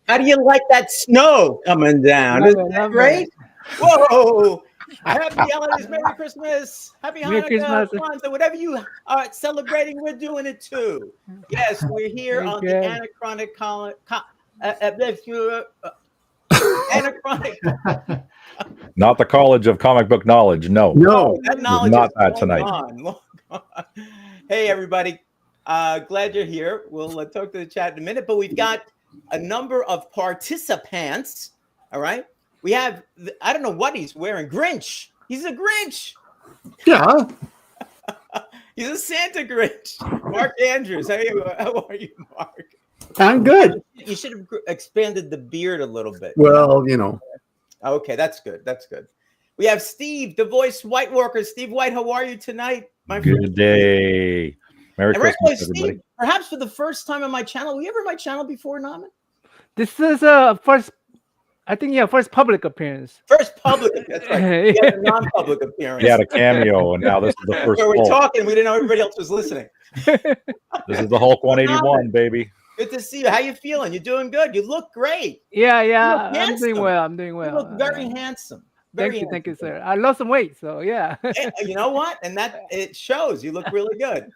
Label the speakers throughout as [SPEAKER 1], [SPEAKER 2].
[SPEAKER 1] How do you like that snow coming down? Isn't that great? Whoa! Happy holidays, Merry Christmas, Happy
[SPEAKER 2] Merry
[SPEAKER 1] Hanukkah,
[SPEAKER 2] Christmas.
[SPEAKER 1] Kwanzaa, whatever you are celebrating, we're doing it too. Yes, we're here on the
[SPEAKER 2] Okay.
[SPEAKER 1] Anachronic Anachronic.
[SPEAKER 3] Not the College of Comic Book Knowledge. No.
[SPEAKER 1] That knowledge
[SPEAKER 3] not
[SPEAKER 1] is
[SPEAKER 3] that
[SPEAKER 1] long
[SPEAKER 3] tonight.
[SPEAKER 1] gone. Hey, everybody. Glad you're here. We'll talk to the chat in a minute, but we've got a number of participants. All right. We have, I don't know what he's wearing. Grinch. He's a Grinch.
[SPEAKER 4] Yeah.
[SPEAKER 1] He's a Santa Grinch. Mark Andrews. Hey, how are you, Mark?
[SPEAKER 4] I'm good.
[SPEAKER 1] You should have expanded the beard a little bit.
[SPEAKER 4] Well,
[SPEAKER 1] Okay, that's good. That's good. We have Steve, the voice White Walker. Steve White, how are you tonight, my friend?
[SPEAKER 3] Good day. Merry
[SPEAKER 1] And
[SPEAKER 3] Christmas,
[SPEAKER 1] Steve,
[SPEAKER 3] everybody.
[SPEAKER 1] perhaps for the first time on my channel. Were you ever on my channel before, Norman?
[SPEAKER 2] This is first, I think, first public appearance.
[SPEAKER 1] First public. That's right. We had a non-public appearance.
[SPEAKER 3] He had a cameo, and now this is the first
[SPEAKER 1] Where we're
[SPEAKER 3] Hulk.
[SPEAKER 1] talking, we didn't know everybody else was listening.
[SPEAKER 3] This is the Hulk 181, baby.
[SPEAKER 1] Good to see you. How you feeling? You're doing good. You look great.
[SPEAKER 2] Yeah.
[SPEAKER 1] You look
[SPEAKER 2] I'm
[SPEAKER 1] handsome.
[SPEAKER 2] doing well. I'm doing well.
[SPEAKER 1] You look very handsome. Very
[SPEAKER 2] Thank you, sir. I lost some weight, so yeah.
[SPEAKER 1] Hey, you know what? And that it shows. You look really good.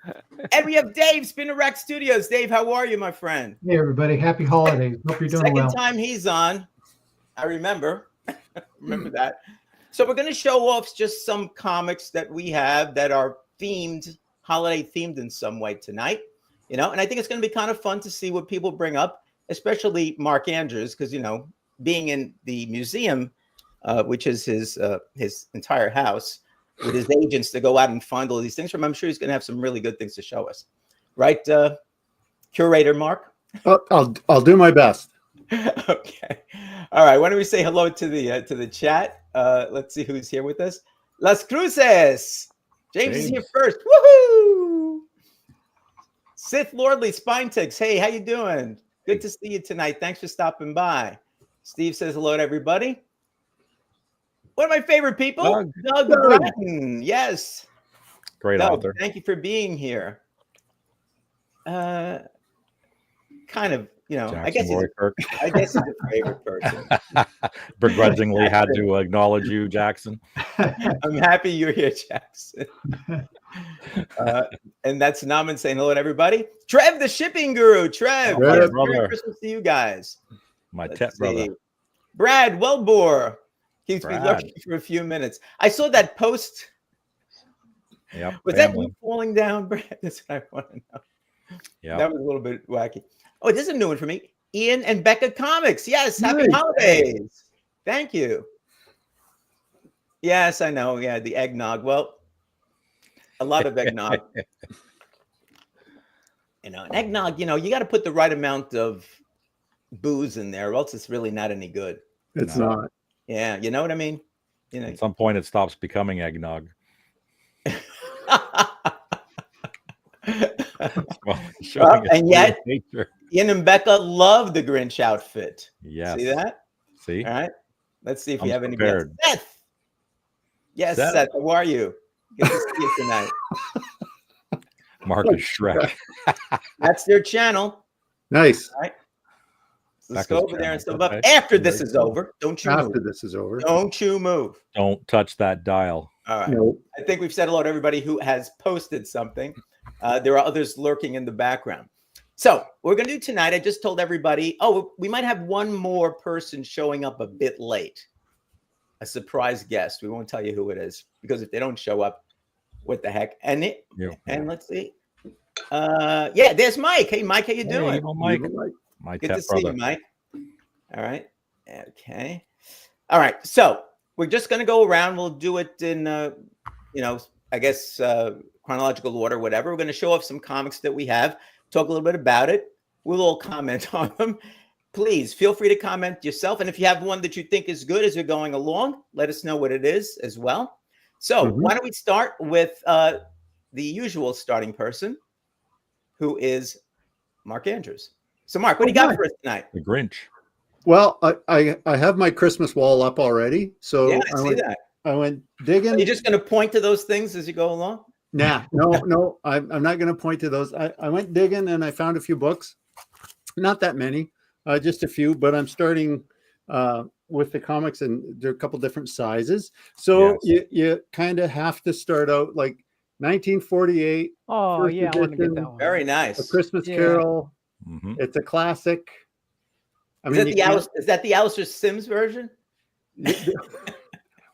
[SPEAKER 1] And we have Dave, Spinner Rack Studios. Dave, how are you, my friend?
[SPEAKER 5] Hey, everybody. Happy holidays. Hope you're doing well.
[SPEAKER 1] Second time he's on. I remember. Remember that. So we're going to show off just some comics that we have that are themed, holiday themed in some way tonight. And I think it's going to be kind of fun to see what people bring up, especially Mark Andrews, because, being in the museum, which is his entire house, with his agents to go out and find all these things from. I'm sure he's going to have some really good things to show us, right, curator Mark?
[SPEAKER 4] I'll do my best.
[SPEAKER 1] Okay, all right. Why don't we say hello to the chat? Let's see who's here with us. Las Cruces. James is here first. Woohoo! Sith Lordly Spine Ticks. Hey, how you doing? Good to see you tonight. Thanks for stopping by. Steve says hello to everybody. One of my favorite people, Doug Bratton. Yes.
[SPEAKER 3] Great
[SPEAKER 1] Doug,
[SPEAKER 3] author.
[SPEAKER 1] thank you for being here. Kind of, I guess he's a favorite person.
[SPEAKER 3] Begrudgingly had to acknowledge you, Jackson.
[SPEAKER 1] I'm happy you're here, Jackson. And that's Naman saying hello to everybody. Trev, the shipping guru. Trev,
[SPEAKER 3] Merry
[SPEAKER 1] Merry Christmas to you guys.
[SPEAKER 3] My
[SPEAKER 1] Let's
[SPEAKER 3] brother.
[SPEAKER 1] see. Brad Wellbore keeps me looking for a few minutes. I saw that post.
[SPEAKER 3] Yep.
[SPEAKER 1] Was that you falling down, Brad? That's what I want to know.
[SPEAKER 3] Yeah.
[SPEAKER 1] That was a little bit wacky. Oh, this is a new one for me. Ian and Becca Comics. Yes, happy holidays. Thank you. Yes, I know. Yeah, the eggnog. Well, a lot of eggnog. An eggnog, you got to put the right amount of booze in there, or else it's really not any good.
[SPEAKER 4] It's not.
[SPEAKER 1] Yeah, you know what I mean?
[SPEAKER 3] At some point, it stops becoming eggnog.
[SPEAKER 1] And yet, Ian and Becca love the Grinch outfit.
[SPEAKER 3] Yeah.
[SPEAKER 1] See that?
[SPEAKER 3] See?
[SPEAKER 1] All right. Let's see if
[SPEAKER 3] I'm
[SPEAKER 1] you have any.
[SPEAKER 3] prepared.
[SPEAKER 1] Seth. Yes, Seth. How are you? Good to see you tonight.
[SPEAKER 3] Marcus Shrek.
[SPEAKER 1] That's their channel.
[SPEAKER 4] Nice.
[SPEAKER 1] All right. Let's go over there and stuff up.
[SPEAKER 3] Okay.
[SPEAKER 1] After this is over, don't you move.
[SPEAKER 4] After this is over.
[SPEAKER 1] Don't you move.
[SPEAKER 3] Don't touch that dial.
[SPEAKER 1] All right.
[SPEAKER 4] Nope.
[SPEAKER 1] I think we've said hello to everybody who has posted something. There are others lurking in the background. So we're going to do tonight. I just told everybody, we might have one more person showing up a bit late. A surprise guest. We won't tell you who it is, because if they don't show up, what the heck? And let's see. There's Mike. Hey, Mike, how you doing?
[SPEAKER 3] Mike. My
[SPEAKER 1] Good to
[SPEAKER 3] brother.
[SPEAKER 1] see you, Mike. All right. Okay. All right. So we're just going to go around. We'll do it in, I guess, chronological order, whatever. We're going to show off some comics that we have, talk a little bit about it. We'll all comment on them. Please feel free to comment yourself. And if you have one that you think is good as you're going along, let us know what it is as well. So why don't we start with the usual starting person, who is Mark Andrews. So, Mark, what do you got for us tonight?
[SPEAKER 3] The Grinch.
[SPEAKER 4] Well, I have my Christmas wall up already. So
[SPEAKER 1] yeah, I see that.
[SPEAKER 4] I went digging.
[SPEAKER 1] Are you just going to point to those things as you go along?
[SPEAKER 4] Nah, no, I'm not going to point to those. I went digging and I found a few books. Not that many, just a few, but I'm starting with the comics, and there are a couple different sizes. So you kind of have to start out like 1948.
[SPEAKER 2] Oh
[SPEAKER 4] first
[SPEAKER 2] yeah, I want to get
[SPEAKER 4] edition,
[SPEAKER 2] that one.
[SPEAKER 1] Very
[SPEAKER 4] A
[SPEAKER 1] nice.
[SPEAKER 4] Christmas
[SPEAKER 2] Yeah.
[SPEAKER 4] Carol.
[SPEAKER 3] Mhm.
[SPEAKER 4] It's a classic. I
[SPEAKER 1] Is
[SPEAKER 4] mean,
[SPEAKER 1] that
[SPEAKER 4] you can't-
[SPEAKER 1] is that the Alistair Sims version?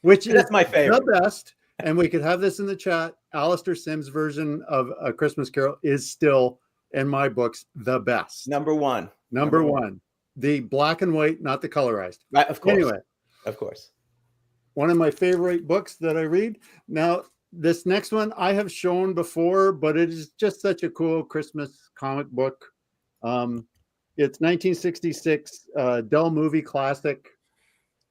[SPEAKER 4] which is
[SPEAKER 1] That's my favorite.
[SPEAKER 4] the best. And we could have this in the chat. Alistair Sims' version of A Christmas Carol is still, in my books, the best.
[SPEAKER 1] Number one.
[SPEAKER 4] Number one. The black and white, not the colorized.
[SPEAKER 1] Right, of course.
[SPEAKER 4] Anyway,
[SPEAKER 1] Of course.
[SPEAKER 4] one of my favorite books that I read. Now, this next one I have shown before, but it is just such a cool Christmas comic book. It's 1966 Dell movie classic,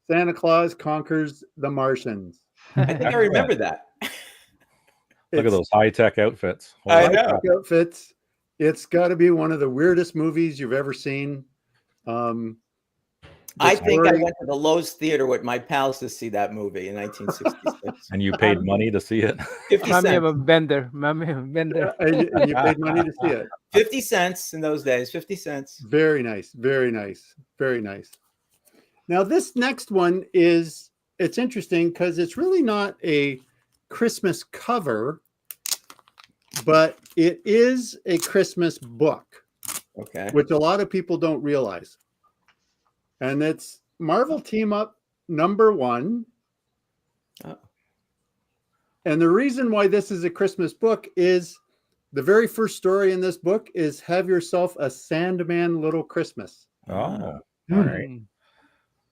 [SPEAKER 4] Santa Claus Conquers the Martians.
[SPEAKER 1] I think I remember that.
[SPEAKER 3] Look at those high-tech outfits.
[SPEAKER 1] I
[SPEAKER 3] Holy
[SPEAKER 1] know.
[SPEAKER 3] crap.
[SPEAKER 4] Outfits. It's got to be one of the weirdest movies you've ever seen.
[SPEAKER 1] I think I
[SPEAKER 4] story-
[SPEAKER 1] went to the Lowe's Theater with my pals to see that movie in 1966.
[SPEAKER 3] And you paid money to see it?
[SPEAKER 1] 50
[SPEAKER 2] Mommy of a
[SPEAKER 1] cents.
[SPEAKER 2] vendor. Mommy of a vendor.
[SPEAKER 4] and you paid money to see it.
[SPEAKER 1] 50 cents in those days. 50 cents.
[SPEAKER 4] Very nice. Very nice. Very nice. Now, this next one it's interesting because it's really not a Christmas cover, but it is a Christmas book,
[SPEAKER 1] Okay.
[SPEAKER 4] which a lot of people don't realize. And it's Marvel Team Up #1.
[SPEAKER 1] Oh.
[SPEAKER 4] And the reason why this is a Christmas book is the very first story in this book is Have Yourself a Sandman Little Christmas.
[SPEAKER 3] Oh, all
[SPEAKER 2] Hmm.
[SPEAKER 3] right.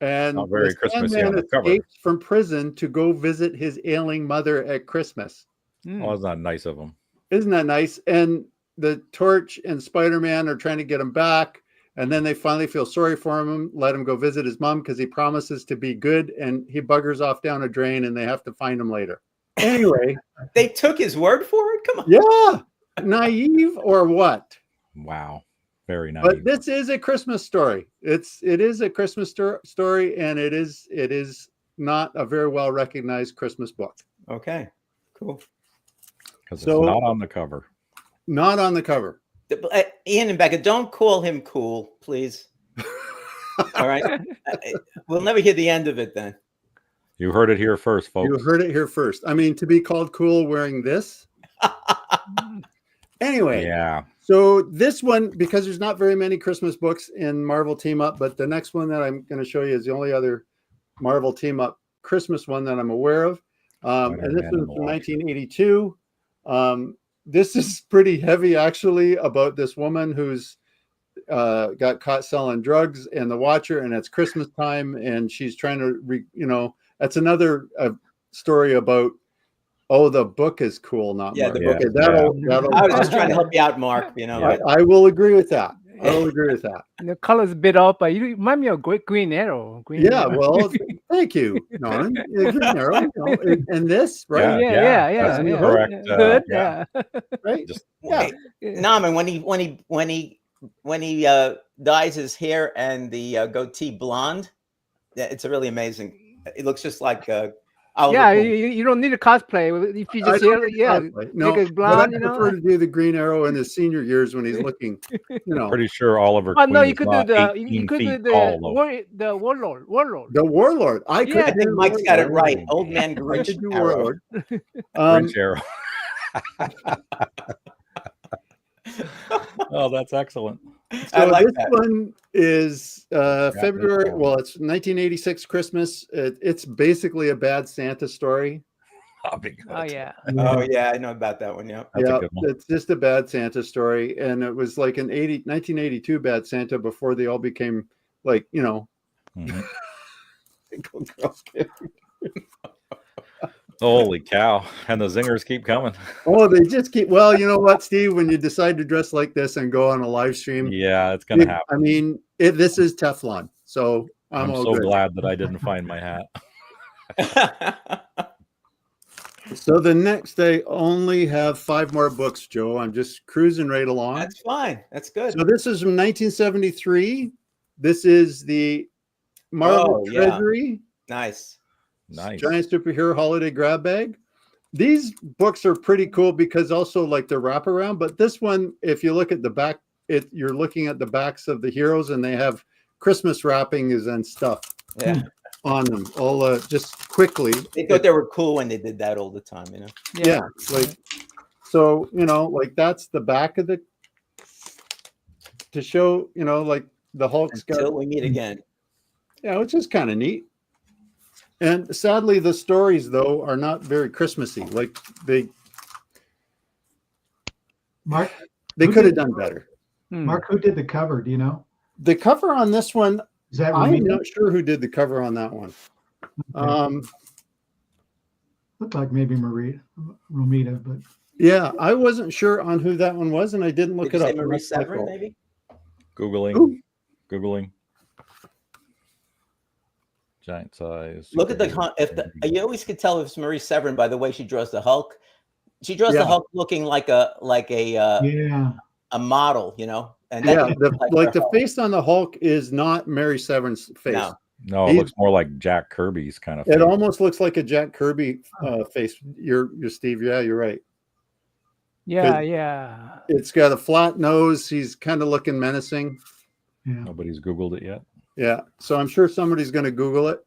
[SPEAKER 4] And
[SPEAKER 3] Not very
[SPEAKER 4] the
[SPEAKER 3] Christmassy on
[SPEAKER 4] Sandman
[SPEAKER 3] the cover.
[SPEAKER 4] escapes from prison to go visit his ailing mother at Christmas.
[SPEAKER 2] Hmm.
[SPEAKER 3] Oh, that's not nice of them.
[SPEAKER 4] Isn't that nice? And the Torch and Spider-Man are trying to get him back. And then they finally feel sorry for him, let him go visit his mom because he promises to be good. And he buggers off down a drain and they have to find him later. Anyway.
[SPEAKER 1] They took his word for it? Come on.
[SPEAKER 4] Yeah. Naive or what?
[SPEAKER 3] Wow. Very nice.
[SPEAKER 4] But this is a Christmas story. It is a Christmas story, and it is not a very well recognized Christmas book.
[SPEAKER 1] Okay. Cool.
[SPEAKER 3] Because
[SPEAKER 4] so-
[SPEAKER 3] it's not on the cover.
[SPEAKER 4] Not on the cover.
[SPEAKER 1] Ian and Becca, don't call him cool, please. All right. We'll never hear the end of it then.
[SPEAKER 3] You heard it here first, folks.
[SPEAKER 4] You heard it here first. I mean, to be called cool wearing this. Anyway,
[SPEAKER 3] Yeah.
[SPEAKER 4] so this one, because there's not very many Christmas books in Marvel Team Up, but the next one that I'm going to show you is the only other Marvel Team Up Christmas one that I'm aware of. And this
[SPEAKER 3] Spider-Man
[SPEAKER 4] one's
[SPEAKER 3] and the
[SPEAKER 4] from
[SPEAKER 3] Watcher.
[SPEAKER 4] 1982. This is pretty heavy, actually, about this woman who's got caught selling drugs and the Watcher, and it's Christmas time, and she's trying to, that's another story about, oh, the book is cool, not
[SPEAKER 1] Yeah,
[SPEAKER 4] Mark.
[SPEAKER 1] the book
[SPEAKER 4] Okay,
[SPEAKER 1] is
[SPEAKER 4] that'll
[SPEAKER 1] I was just trying to help you out, Mark.
[SPEAKER 4] I will agree with that. I will agree with that.
[SPEAKER 2] The color's a bit off, but you remind me of Green Arrow. Green
[SPEAKER 4] Yeah,
[SPEAKER 2] Arrow.
[SPEAKER 4] well, thank you, Norman. Yeah, Green Arrow, and this, right?
[SPEAKER 2] Yeah,
[SPEAKER 3] that's
[SPEAKER 2] yeah.
[SPEAKER 3] correct.
[SPEAKER 2] Good,
[SPEAKER 3] Yeah.
[SPEAKER 4] Right?
[SPEAKER 3] Just
[SPEAKER 4] Yeah.
[SPEAKER 1] Naman, when he dyes his hair and the goatee blonde, it's really amazing. It looks just like Oliver
[SPEAKER 2] Yeah,
[SPEAKER 1] Queen.
[SPEAKER 2] you don't need a cosplay. If you
[SPEAKER 4] I
[SPEAKER 2] just
[SPEAKER 4] don't
[SPEAKER 2] hear,
[SPEAKER 4] think
[SPEAKER 2] yeah,
[SPEAKER 4] cosplay. No,
[SPEAKER 2] make it
[SPEAKER 4] but
[SPEAKER 2] blonde,
[SPEAKER 4] I prefer to do the Green Arrow in his senior years when he's looking,
[SPEAKER 3] pretty sure Oliver
[SPEAKER 2] Oh
[SPEAKER 3] Queen
[SPEAKER 2] no, you
[SPEAKER 3] is
[SPEAKER 2] could do
[SPEAKER 3] not
[SPEAKER 2] the
[SPEAKER 3] 18
[SPEAKER 2] you could do
[SPEAKER 3] feet tall, though.
[SPEAKER 2] the warlord.
[SPEAKER 4] the Warlord. I
[SPEAKER 2] Yeah.
[SPEAKER 1] I think Mike's got it right. Old man
[SPEAKER 4] I
[SPEAKER 1] Grinch
[SPEAKER 4] could do
[SPEAKER 1] Arrow.
[SPEAKER 4] Warlord.
[SPEAKER 3] Grinch Arrow. Oh, that's excellent.
[SPEAKER 1] I
[SPEAKER 4] So
[SPEAKER 1] like
[SPEAKER 4] this
[SPEAKER 1] that.
[SPEAKER 4] one is February.
[SPEAKER 3] this one.
[SPEAKER 4] Well, it's 1986 Christmas. It's basically a bad Santa story.
[SPEAKER 3] That'll be good.
[SPEAKER 2] Oh yeah.
[SPEAKER 1] Oh yeah, I know about that one. Yeah.
[SPEAKER 3] That's
[SPEAKER 4] yeah,
[SPEAKER 3] a good one.
[SPEAKER 4] it's just a bad Santa story, and it was like an 1982 bad Santa before they all became like
[SPEAKER 3] Mhm.
[SPEAKER 4] single girl kids.
[SPEAKER 3] Holy cow. And the zingers keep coming.
[SPEAKER 4] Oh, they just keep. Well, you know what, Steve? When you decide to dress like this and go on a live stream,
[SPEAKER 3] Yeah, it's going to happen.
[SPEAKER 4] I mean, this is Teflon, so
[SPEAKER 3] I'm
[SPEAKER 4] all
[SPEAKER 3] so
[SPEAKER 4] good.
[SPEAKER 3] glad that I didn't find my hat.
[SPEAKER 4] So the next day, only have 5 more books, Joe. I'm just cruising right along.
[SPEAKER 1] That's fine. That's good.
[SPEAKER 4] So this is from 1973. This is the Marvel
[SPEAKER 1] Oh, yeah.
[SPEAKER 4] Treasury
[SPEAKER 1] Nice.
[SPEAKER 3] Nice.
[SPEAKER 4] Giant Superhero Holiday Grab Bag. These books are pretty cool because also like the wraparound. But this one, if you look at the back, you're looking at the backs of the heroes, and they have Christmas wrappings and stuff
[SPEAKER 1] Yeah.
[SPEAKER 4] on them. All just quickly.
[SPEAKER 1] They thought they were cool when they did that all the time, you know.
[SPEAKER 4] Yeah, like so, like that's the back of the to show, like the Hulk's got.
[SPEAKER 1] Until we meet again.
[SPEAKER 4] Yeah, which is kind of neat. And sadly, the stories though are not very Christmassy. Like
[SPEAKER 5] Mark,
[SPEAKER 4] they
[SPEAKER 5] who
[SPEAKER 4] could have
[SPEAKER 5] did-
[SPEAKER 4] done better.
[SPEAKER 5] Mark, who did the cover? Do you know?
[SPEAKER 4] The cover on this one,
[SPEAKER 5] Is that
[SPEAKER 4] I'm
[SPEAKER 5] Romita?
[SPEAKER 4] not sure who did the cover on that one.
[SPEAKER 5] Looked like maybe Romita, but
[SPEAKER 4] Yeah, I wasn't sure on who that one was, and I didn't look
[SPEAKER 1] Did you
[SPEAKER 4] it
[SPEAKER 1] say
[SPEAKER 4] up.
[SPEAKER 1] Marie
[SPEAKER 4] That's my
[SPEAKER 1] Severin,
[SPEAKER 4] fault.
[SPEAKER 1] maybe?
[SPEAKER 3] Googling.
[SPEAKER 4] Ooh.
[SPEAKER 3] Googling. Giant size.
[SPEAKER 1] Look at you always could tell if it's Marie Severin by the way she draws the Hulk. She draws the
[SPEAKER 4] Yeah.
[SPEAKER 1] Hulk looking like a
[SPEAKER 5] yeah,
[SPEAKER 1] model, you know. And
[SPEAKER 4] Yeah,
[SPEAKER 1] that's
[SPEAKER 4] like
[SPEAKER 1] her
[SPEAKER 4] the
[SPEAKER 1] Hulk.
[SPEAKER 4] face on the Hulk is not Mary Severn's face.
[SPEAKER 1] No.
[SPEAKER 3] No, it
[SPEAKER 4] He-
[SPEAKER 3] looks more like Jack Kirby's kind of
[SPEAKER 4] It
[SPEAKER 3] face.
[SPEAKER 4] almost looks like a Jack Kirby face. You're Steve. Yeah, you're right.
[SPEAKER 2] Yeah.
[SPEAKER 4] It's got a flat nose. He's kind of looking menacing.
[SPEAKER 5] yeah.
[SPEAKER 3] Nobody's Googled it yet.
[SPEAKER 4] Yeah, so I'm sure somebody's going to Google it.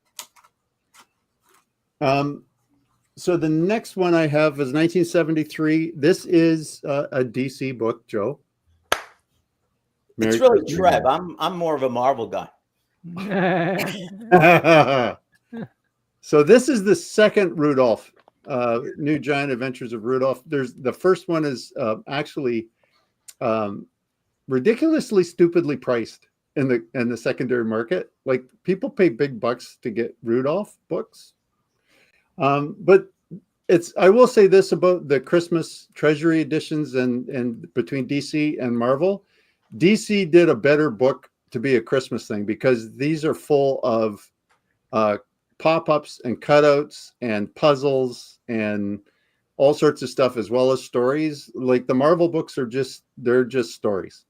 [SPEAKER 4] So the next one I have is 1973. This is a DC book, Joe.
[SPEAKER 1] It's
[SPEAKER 4] Merry
[SPEAKER 1] really
[SPEAKER 4] Christmas.
[SPEAKER 1] Trev. I'm more of a Marvel guy.
[SPEAKER 4] So this is the second Rudolph, New Giant Adventures of Rudolph. There's the first one is actually ridiculously stupidly priced in the secondary market. Like people pay big bucks to get Rudolph books. But I will say this about the Christmas Treasury editions and between DC and Marvel. DC did a better book to be a Christmas thing because these are full of pop-ups and cutouts and puzzles and all sorts of stuff, as well as stories. Like the Marvel books they're just stories.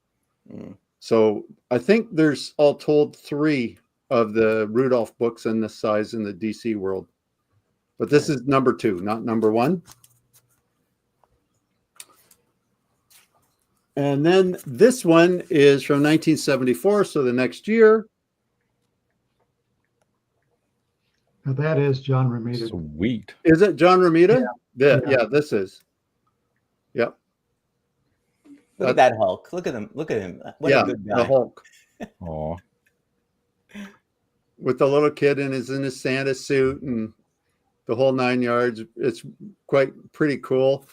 [SPEAKER 4] So I think there's all told 3 of the Rudolph books in this size in the DC world. But this is number 2, not number 1. And then this one is from 1974, so the next year.
[SPEAKER 5] Now that is John Romita.
[SPEAKER 3] Sweet.
[SPEAKER 4] Is it John Romita? Yeah, this is. Yep.
[SPEAKER 1] Look at that Hulk. Look at him. Look at him. What a good
[SPEAKER 4] the
[SPEAKER 1] guy.
[SPEAKER 4] Hulk
[SPEAKER 3] Oh,
[SPEAKER 4] with the little kid in his Santa suit and the whole 9 yards. It's pretty cool.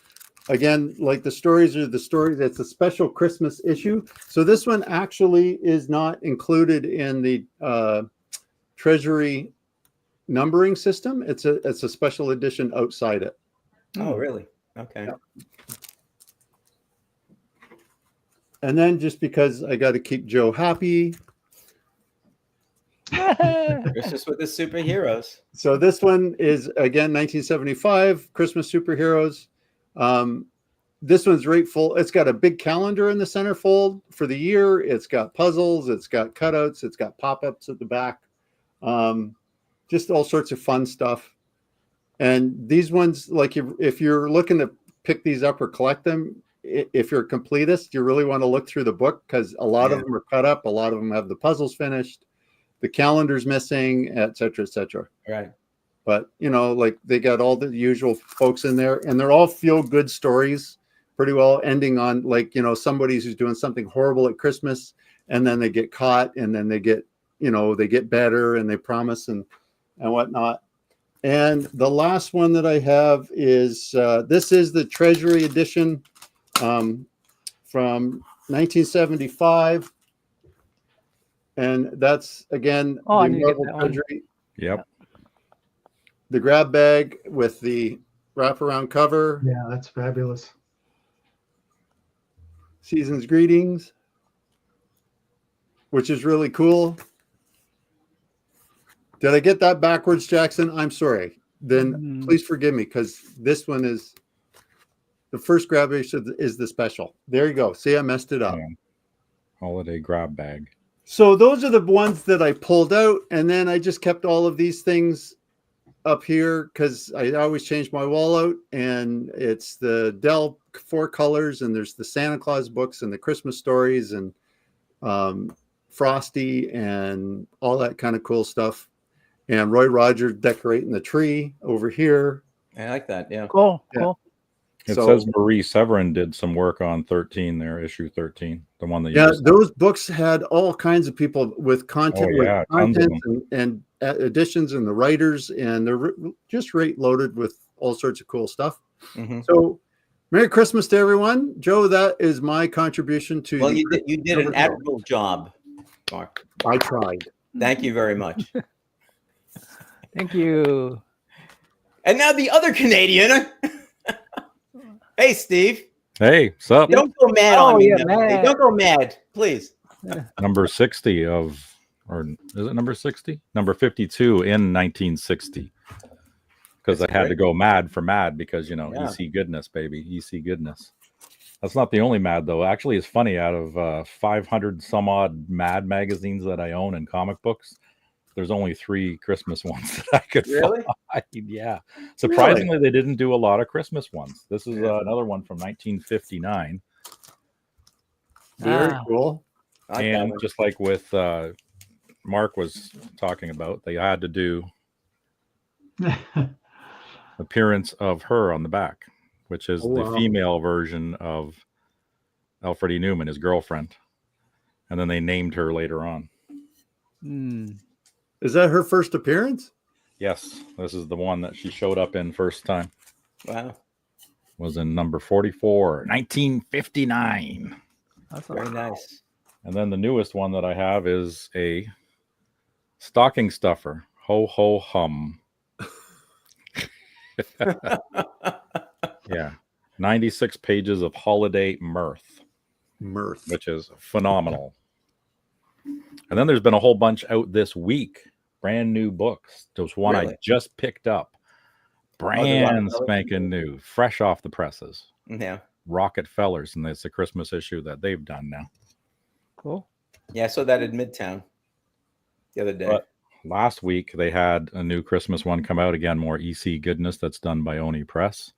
[SPEAKER 4] Again, like the stories are the stories. It's a special Christmas issue. So this one actually is not included in the Treasury numbering system. It's a special edition outside it.
[SPEAKER 1] Oh, really? Okay.
[SPEAKER 4] Yeah. And then just because I got to keep Joe happy.
[SPEAKER 1] Christmas with the superheroes.
[SPEAKER 4] So this one is again 1975 Christmas superheroes. This one's right full. It's got a big calendar in the centerfold for the year. It's got puzzles. It's got cutouts. It's got pop-ups at the back. Just all sorts of fun stuff. And these ones, like if you're looking to pick these up or collect them, if you're a completist, you really want to look through the book because a lot of them are cut up. A lot of them have the puzzles finished. The calendar's missing, et cetera, et cetera.
[SPEAKER 1] Right.
[SPEAKER 4] But, like they got all the usual folks in there and they're all feel-good stories pretty well, ending on like, somebody who's doing something horrible at Christmas and then they get caught and then they get better and they promise and whatnot. And the last one that I have is, this is the Treasury edition from 1975. And that's, again,
[SPEAKER 2] Oh, I
[SPEAKER 4] the
[SPEAKER 2] need to get
[SPEAKER 4] Marvel
[SPEAKER 2] that one.
[SPEAKER 4] Treasury.
[SPEAKER 3] yep.
[SPEAKER 4] The grab bag with the wraparound cover.
[SPEAKER 5] Yeah, that's fabulous.
[SPEAKER 4] Season's greetings, which is really cool. Did I get that backwards, Jackson? I'm sorry. Then please forgive me because this one is the first grab bag is the special. There you go. See, I messed it up.
[SPEAKER 3] Yeah. Holiday grab bag.
[SPEAKER 4] So those are the ones that I pulled out, and then I just kept all of these things up here because I always change my wall out, and it's the Dell 4 colors, and there's the Santa Claus books and the Christmas stories and Frosty and all that kind of cool stuff. And Roy Rogers decorating the tree over here.
[SPEAKER 1] I like that. Yeah.
[SPEAKER 2] Cool.
[SPEAKER 4] Yeah.
[SPEAKER 2] Cool.
[SPEAKER 3] It
[SPEAKER 4] So-
[SPEAKER 3] says Marie Severin did some work on 13 there, issue 13, the one that you
[SPEAKER 4] Yeah,
[SPEAKER 3] just-
[SPEAKER 4] those books had all kinds of people with content,
[SPEAKER 3] Oh, yeah,
[SPEAKER 4] with
[SPEAKER 3] tons of
[SPEAKER 4] content and additions, and the writers, and they're just rate loaded with all sorts of cool stuff.
[SPEAKER 1] Mhm.
[SPEAKER 4] So, Merry Christmas to everyone, Joe. That is my contribution to.
[SPEAKER 1] Well,
[SPEAKER 4] the
[SPEAKER 1] you did an admirable job, Mark.
[SPEAKER 4] I tried.
[SPEAKER 1] Thank you very much.
[SPEAKER 2] Thank you.
[SPEAKER 1] And now the other Canadian. Hey, Steve.
[SPEAKER 3] Hey, sup?
[SPEAKER 1] Don't go mad
[SPEAKER 2] Oh,
[SPEAKER 1] on me.
[SPEAKER 2] yeah,
[SPEAKER 1] now.
[SPEAKER 2] mad.
[SPEAKER 1] Don't go mad, please.
[SPEAKER 3] Number 60 of, or is it number 60? Number 52 in 1960. Because I
[SPEAKER 1] That's
[SPEAKER 3] had to
[SPEAKER 1] great.
[SPEAKER 3] go mad for mad because, you know,
[SPEAKER 1] Yeah.
[SPEAKER 3] EC goodness, baby. EC goodness. That's not the only mad, though. Actually, it's funny. Out of 500 some odd mad magazines that I own and comic books, there's only 3 Christmas ones that I could
[SPEAKER 1] Really?
[SPEAKER 3] find. Yeah. Surprisingly, they didn't do a lot of Christmas ones. This is another one from 1959.
[SPEAKER 4] Very
[SPEAKER 2] Ah.
[SPEAKER 4] cool.
[SPEAKER 1] I like that
[SPEAKER 3] And
[SPEAKER 1] one.
[SPEAKER 3] just like with Mark was talking about, they had to do appearance of her on the back, which is
[SPEAKER 4] Oh,
[SPEAKER 3] the
[SPEAKER 4] wow.
[SPEAKER 3] female version of Alfred E. Newman, his girlfriend. And then they named her later on.
[SPEAKER 2] Hmm.
[SPEAKER 4] Is that her first appearance?
[SPEAKER 3] Yes, this is the one that she showed up in first time.
[SPEAKER 1] Wow.
[SPEAKER 3] Was in number 44, 1959.
[SPEAKER 2] That's
[SPEAKER 1] Very nice.
[SPEAKER 3] And then the newest one that I have is a stocking stuffer. Ho, ho, hum. Yeah. 96 pages of holiday mirth,
[SPEAKER 4] Mirth.
[SPEAKER 3] which is phenomenal. And then there's been a whole bunch out this week. Brand new books. There's one I
[SPEAKER 1] Really?
[SPEAKER 3] just picked up.
[SPEAKER 1] the
[SPEAKER 3] Brand
[SPEAKER 1] Rockefellers?
[SPEAKER 3] spanking new. Fresh off the presses.
[SPEAKER 1] Yeah.
[SPEAKER 3] Rockefellers. And it's a Christmas issue that they've done now.
[SPEAKER 2] cool.
[SPEAKER 1] Yeah, I saw that at Midtown the other day.
[SPEAKER 3] But last week they had a new Christmas one come out again, more EC goodness that's done by Oni Press.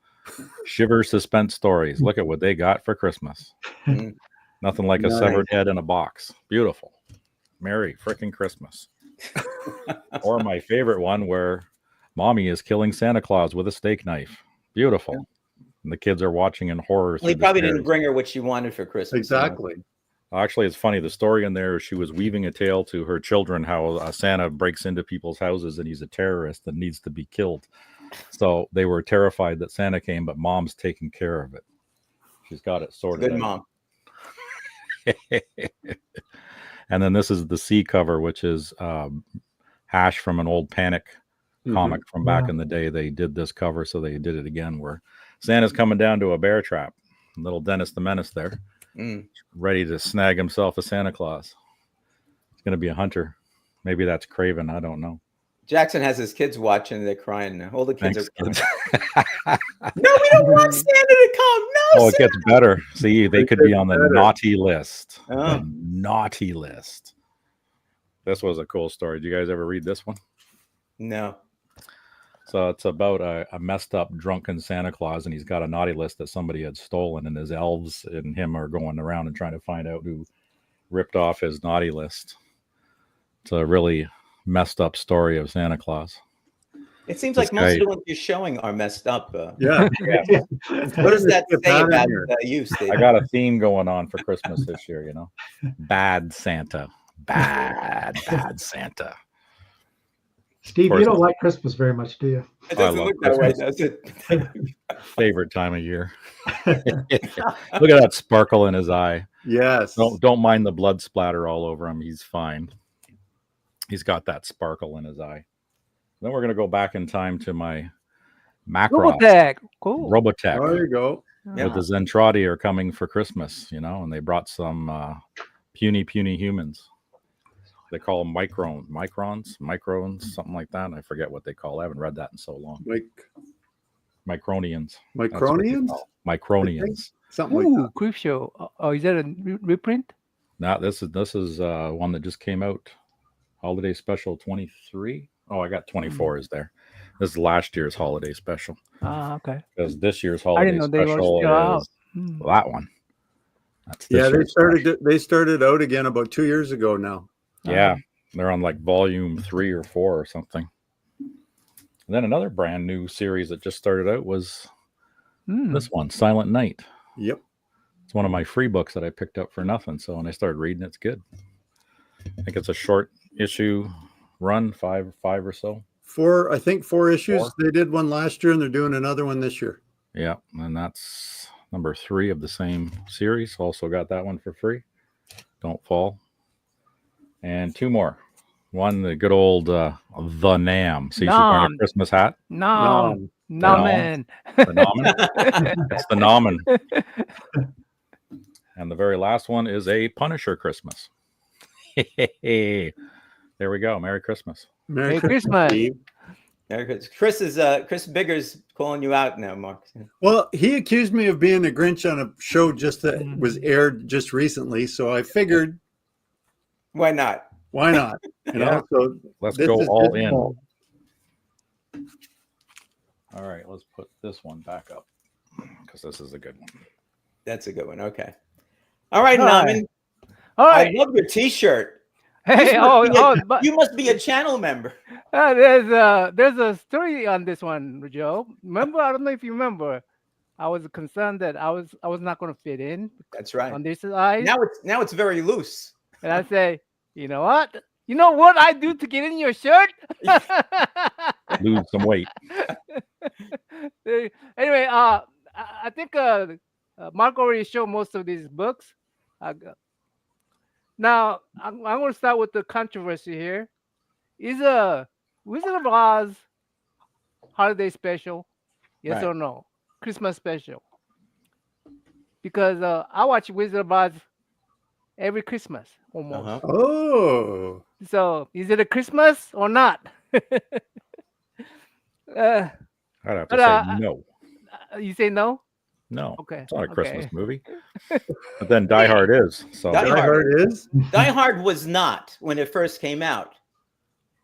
[SPEAKER 3] Shiver suspense stories. Look at what they got for Christmas.
[SPEAKER 1] Mm.
[SPEAKER 3] Nothing like a
[SPEAKER 4] Nice.
[SPEAKER 3] severed head in a box. Beautiful. Merry freaking Christmas. Or my favorite one where mommy is killing Santa Claus with a steak knife. Beautiful. And the kids are watching in horror.
[SPEAKER 1] Well, he
[SPEAKER 3] through the
[SPEAKER 1] probably didn't
[SPEAKER 3] stairs.
[SPEAKER 1] bring her what she wanted for Christmas.
[SPEAKER 4] Exactly.
[SPEAKER 3] Actually, it's funny. The story in there, she was weaving a tale to her children how Santa breaks into people's houses and he's a terrorist and needs to be killed. So they were terrified that Santa came, but mom's taking care of it. She's got it sorted.
[SPEAKER 1] Good
[SPEAKER 3] out.
[SPEAKER 1] mom.
[SPEAKER 3] And then this is the C cover, which is hash from an old Panic comic from back
[SPEAKER 5] Yeah.
[SPEAKER 3] in the day. They did this cover, so they did it again where Santa's coming down to a bear trap. Little Dennis the Menace there,
[SPEAKER 1] Mm.
[SPEAKER 3] ready to snag himself a Santa Claus. It's going to be a hunter. Maybe that's Craven. I don't know.
[SPEAKER 1] Jackson has his kids watching. They're crying now. All the kids
[SPEAKER 3] Thanks,
[SPEAKER 1] are crying.
[SPEAKER 3] kids.
[SPEAKER 1] No, we don't want Santa to come. No,
[SPEAKER 3] Oh, it
[SPEAKER 1] Santa.
[SPEAKER 3] gets better. See, they could be on the
[SPEAKER 4] better.
[SPEAKER 3] naughty list.
[SPEAKER 1] Oh.
[SPEAKER 3] The naughty list. This was a cool story. Did you guys ever read this one?
[SPEAKER 1] No.
[SPEAKER 3] So it's about a messed up drunken Santa Claus, and he's got a naughty list that somebody had stolen, and his elves and him are going around and trying to find out who ripped off his naughty list. It's a really messed up story of Santa Claus.
[SPEAKER 1] It seems
[SPEAKER 3] This
[SPEAKER 1] like most of
[SPEAKER 3] guy-
[SPEAKER 1] the ones you're showing are messed up.
[SPEAKER 4] Yeah.
[SPEAKER 1] What does that say about you, Steve?
[SPEAKER 3] I got a theme going on for Christmas this year, you know. Bad Santa. Bad Santa.
[SPEAKER 5] Steve,
[SPEAKER 3] course.
[SPEAKER 5] you don't like Christmas very much, do you?
[SPEAKER 1] It doesn't
[SPEAKER 3] I love
[SPEAKER 1] look that way,
[SPEAKER 3] Christmas.
[SPEAKER 1] does it?
[SPEAKER 3] Favorite time of year. Look at that sparkle in his eye.
[SPEAKER 4] Yes.
[SPEAKER 3] Don't mind the blood splatter all over him. He's fine. He's got that sparkle in his eye. Then we're going to go back in time to my Macross.
[SPEAKER 2] Robotech. Cool.
[SPEAKER 3] Robotech.
[SPEAKER 4] There you go.
[SPEAKER 3] With the Zentradi are coming for Christmas, you know, and they brought some puny humans. They call them microns, something like that. I forget what they call. I haven't read that in so long.
[SPEAKER 4] Like
[SPEAKER 3] Micronians. That's what they
[SPEAKER 4] Micronians?
[SPEAKER 3] call it. Micronians.
[SPEAKER 4] Something like
[SPEAKER 2] Ooh,
[SPEAKER 4] that.
[SPEAKER 2] Creep Show. Oh, is that a reprint?
[SPEAKER 3] Now this is one that just came out. Holiday special 23. Oh, I got 24 is there. This is last year's holiday special.
[SPEAKER 2] Ah, okay.
[SPEAKER 3] Because this year's
[SPEAKER 2] I
[SPEAKER 3] holiday
[SPEAKER 2] didn't know they were
[SPEAKER 3] special
[SPEAKER 2] still out.
[SPEAKER 3] is
[SPEAKER 2] Hmm.
[SPEAKER 3] that one. That's this
[SPEAKER 4] Yeah,
[SPEAKER 3] year's
[SPEAKER 4] they started out again about 2 years ago now.
[SPEAKER 3] Yeah, they're on like volume 3 or 4 or something. And then another brand new series that just started out was this one, Silent Night.
[SPEAKER 4] Yep.
[SPEAKER 3] It's one of my free books that I picked up for nothing. So when I started reading, it's good. I think it's a short issue run, five or so.
[SPEAKER 4] I think 4 issues.
[SPEAKER 3] 4.
[SPEAKER 4] They did one last year and they're doing another one this year.
[SPEAKER 3] Yeah, and that's number 3 of the same series. Also got that one for free. Don't Fall. And 2 more. One, the good old The Nam. See, she's wearing a Christmas hat.
[SPEAKER 2] Namen.
[SPEAKER 3] The Namen. It's the Namen. And the very last one is a Punisher Christmas. There we go. Merry Christmas.
[SPEAKER 2] Merry Christmas.
[SPEAKER 4] Steve.
[SPEAKER 1] Chris Bigger's calling you out now, Mark.
[SPEAKER 4] Well, he accused me of being a Grinch on a show just that was aired just recently. So I figured,
[SPEAKER 1] Why not?
[SPEAKER 4] why not? You know, so
[SPEAKER 3] Let's
[SPEAKER 4] this
[SPEAKER 3] go
[SPEAKER 4] is
[SPEAKER 3] all
[SPEAKER 4] his
[SPEAKER 3] in.
[SPEAKER 4] fault.
[SPEAKER 3] All right, let's put this one back up because this is a good one.
[SPEAKER 1] That's a good one. Okay. All right,
[SPEAKER 2] All right.
[SPEAKER 1] Naman.
[SPEAKER 2] All
[SPEAKER 1] I
[SPEAKER 2] right.
[SPEAKER 1] love your T-shirt.
[SPEAKER 2] Hey, but
[SPEAKER 1] You must be a channel member.
[SPEAKER 2] there's a story on this one, Joe. Remember, I don't know if you remember. I was concerned that I was not going to fit in
[SPEAKER 1] That's right.
[SPEAKER 2] on this side.
[SPEAKER 1] Now it's very loose.
[SPEAKER 2] And I say, you know what? You know what I do to get in your shirt?
[SPEAKER 3] Lose some weight.
[SPEAKER 2] Anyway, I think Mark already showed most of these books. Now, I'm going to start with the controversy here. Is a Wizard of Oz holiday special? Yes
[SPEAKER 1] Right.
[SPEAKER 2] or no? Christmas special? Because I watch Wizard of Oz every Christmas almost.
[SPEAKER 1] Uh-huh.
[SPEAKER 4] Oh,
[SPEAKER 2] So, is it a Christmas or not?
[SPEAKER 3] I'd have to
[SPEAKER 2] But,
[SPEAKER 3] say no.
[SPEAKER 2] You say no?
[SPEAKER 3] No.
[SPEAKER 2] Okay.
[SPEAKER 3] It's not a Christmas
[SPEAKER 2] okay.
[SPEAKER 3] movie. But then Die Hard is. So
[SPEAKER 1] Die
[SPEAKER 4] Die
[SPEAKER 1] Hard.
[SPEAKER 4] Hard is.
[SPEAKER 1] Die Hard was not when it first came out.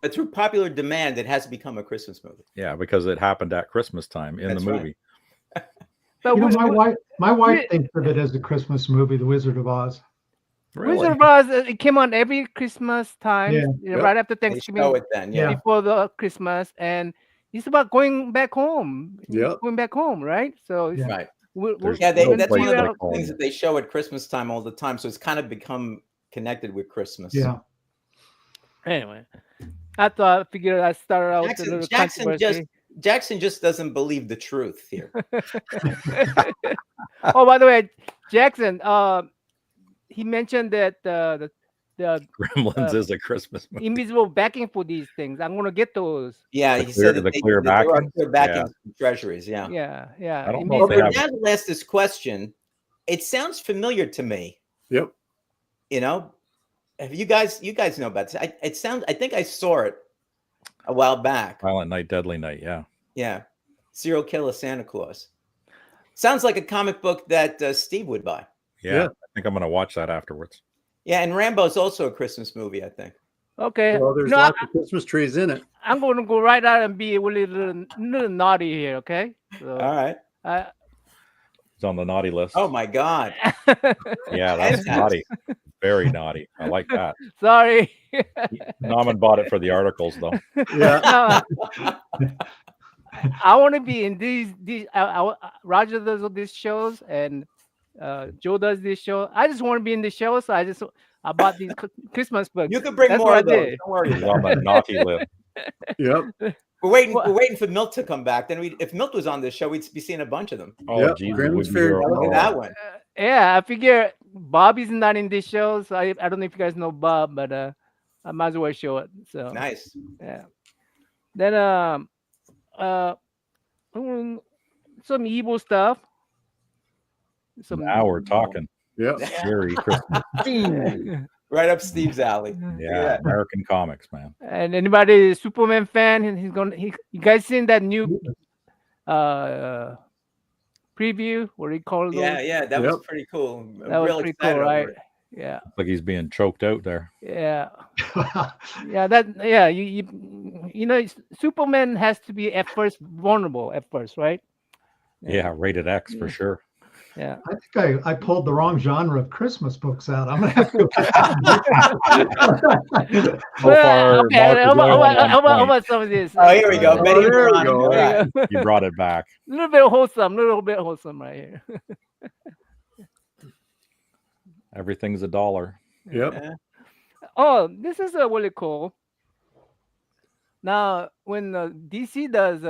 [SPEAKER 1] But through popular demand, it has become a Christmas movie.
[SPEAKER 3] yeah, because it happened at Christmas time in
[SPEAKER 1] That's
[SPEAKER 3] the
[SPEAKER 1] right.
[SPEAKER 3] movie.
[SPEAKER 2] But
[SPEAKER 5] You know,
[SPEAKER 2] Wi-
[SPEAKER 5] my wife thinks of it as a Christmas movie, The Wizard of Oz.
[SPEAKER 3] Really?
[SPEAKER 2] Wizard of Oz, it came on every Christmas time,
[SPEAKER 5] Yeah.
[SPEAKER 4] Yep.
[SPEAKER 2] right after
[SPEAKER 1] They
[SPEAKER 2] Thanksgiving,
[SPEAKER 1] show it then, yeah.
[SPEAKER 5] Yeah.
[SPEAKER 2] before the Christmas, and it's about going back home.
[SPEAKER 4] Yep.
[SPEAKER 2] Going back home, right? So it's,
[SPEAKER 5] Yeah.
[SPEAKER 1] Right.
[SPEAKER 3] There's
[SPEAKER 1] Yeah,
[SPEAKER 3] no
[SPEAKER 1] that's
[SPEAKER 3] place
[SPEAKER 1] one of
[SPEAKER 3] like
[SPEAKER 1] the
[SPEAKER 3] home.
[SPEAKER 1] things that they show at Christmas time all the time. So it's kind of become connected with Christmas.
[SPEAKER 5] Yeah.
[SPEAKER 2] Anyway, I figured I started out with a little controversy.
[SPEAKER 1] Jackson just doesn't believe the truth here.
[SPEAKER 2] Oh, by the way, Jackson, he mentioned that the
[SPEAKER 3] Gremlins is a Christmas movie.
[SPEAKER 2] invisible backing for these things. I'm gonna get those.
[SPEAKER 1] Yeah,
[SPEAKER 3] The
[SPEAKER 1] he
[SPEAKER 3] clear-
[SPEAKER 1] said that
[SPEAKER 3] the
[SPEAKER 1] they,
[SPEAKER 3] clear
[SPEAKER 1] that there are
[SPEAKER 3] backing?
[SPEAKER 1] clear backings from treasuries. Yeah.
[SPEAKER 2] Yeah.
[SPEAKER 3] I don't know if they
[SPEAKER 1] But
[SPEAKER 3] have-
[SPEAKER 1] now to ask this question, it sounds familiar to me.
[SPEAKER 4] Yep.
[SPEAKER 1] You know, have you guys know about this? I think I saw it a while back.
[SPEAKER 3] Silent Night, Deadly Night. Yeah.
[SPEAKER 1] Yeah, Serial Killer Santa Claus. Sounds like a comic book that Steve would buy.
[SPEAKER 3] Yeah.
[SPEAKER 4] Yeah.
[SPEAKER 3] I think I'm going to watch that afterwards.
[SPEAKER 1] Yeah, and Rambo's also a Christmas movie, I think.
[SPEAKER 2] Okay.
[SPEAKER 4] Well, there's
[SPEAKER 2] No,
[SPEAKER 4] lots of Christmas trees in it.
[SPEAKER 2] I'm going to go right out and be a little naughty here, okay? So,
[SPEAKER 1] All right.
[SPEAKER 3] It's on the naughty list.
[SPEAKER 1] Oh my God.
[SPEAKER 3] Yeah, that's
[SPEAKER 1] Fantastic.
[SPEAKER 3] naughty. Very naughty. I like that.
[SPEAKER 2] sorry.
[SPEAKER 3] Norman bought it for the articles, though.
[SPEAKER 4] Yeah.
[SPEAKER 2] I want to be in these. Roger does all these shows, and Joe does this show. I just want to be in the show, so I bought these Christmas books.
[SPEAKER 1] You could bring
[SPEAKER 2] That's
[SPEAKER 1] more
[SPEAKER 2] what
[SPEAKER 1] of
[SPEAKER 2] I
[SPEAKER 1] those.
[SPEAKER 2] did.
[SPEAKER 1] Don't worry
[SPEAKER 3] He's
[SPEAKER 1] about
[SPEAKER 3] on
[SPEAKER 1] it.
[SPEAKER 3] the naughty list.
[SPEAKER 4] Yep.
[SPEAKER 1] We're waiting for Milt to come back. Then if Milt was on this show, we'd be seeing a bunch of them.
[SPEAKER 3] Oh,
[SPEAKER 4] Yep,
[SPEAKER 3] Jesus.
[SPEAKER 4] Gremlins
[SPEAKER 3] would be
[SPEAKER 4] Fairy
[SPEAKER 3] your-
[SPEAKER 1] Now look at that one.
[SPEAKER 2] Yeah, I figure Bobby's not in this show, so I don't know if you guys know Bob, but I might as well show it. So
[SPEAKER 1] Nice.
[SPEAKER 2] yeah. Then some evil stuff.
[SPEAKER 3] Now we're talking.
[SPEAKER 4] Yep.
[SPEAKER 3] Scary Christmas.
[SPEAKER 1] Right up Steve's alley.
[SPEAKER 3] Yeah, American comics, man.
[SPEAKER 2] And anybody a Superman fan, and you guys seen that new preview? What do you call it?
[SPEAKER 1] Yeah, that was
[SPEAKER 4] Yep.
[SPEAKER 1] pretty cool.
[SPEAKER 2] That was
[SPEAKER 1] Real
[SPEAKER 2] pretty
[SPEAKER 1] excited
[SPEAKER 2] cool,
[SPEAKER 1] over
[SPEAKER 2] right?
[SPEAKER 1] it.
[SPEAKER 2] Yeah,
[SPEAKER 3] Like he's being choked out there.
[SPEAKER 2] yeah, you know, Superman has to be at first vulnerable at first, right?
[SPEAKER 3] Yeah, rated X for sure.
[SPEAKER 2] Yeah.
[SPEAKER 5] I think I pulled the wrong genre of Christmas books out. I'm gonna have to go back.
[SPEAKER 3] So far,
[SPEAKER 2] okay,
[SPEAKER 3] Mark is only on
[SPEAKER 2] how
[SPEAKER 3] one point.
[SPEAKER 2] about some of this?
[SPEAKER 1] Oh, here we go.
[SPEAKER 3] Oh,
[SPEAKER 1] Betty and
[SPEAKER 4] there we
[SPEAKER 1] Ron.
[SPEAKER 4] go.
[SPEAKER 1] All
[SPEAKER 2] There
[SPEAKER 1] right.
[SPEAKER 2] you go.
[SPEAKER 3] You brought it back.
[SPEAKER 2] A little bit wholesome right here.
[SPEAKER 3] Everything's $1.
[SPEAKER 4] Yep.
[SPEAKER 1] Yeah.
[SPEAKER 2] Oh, this is really cool. Now, when DC does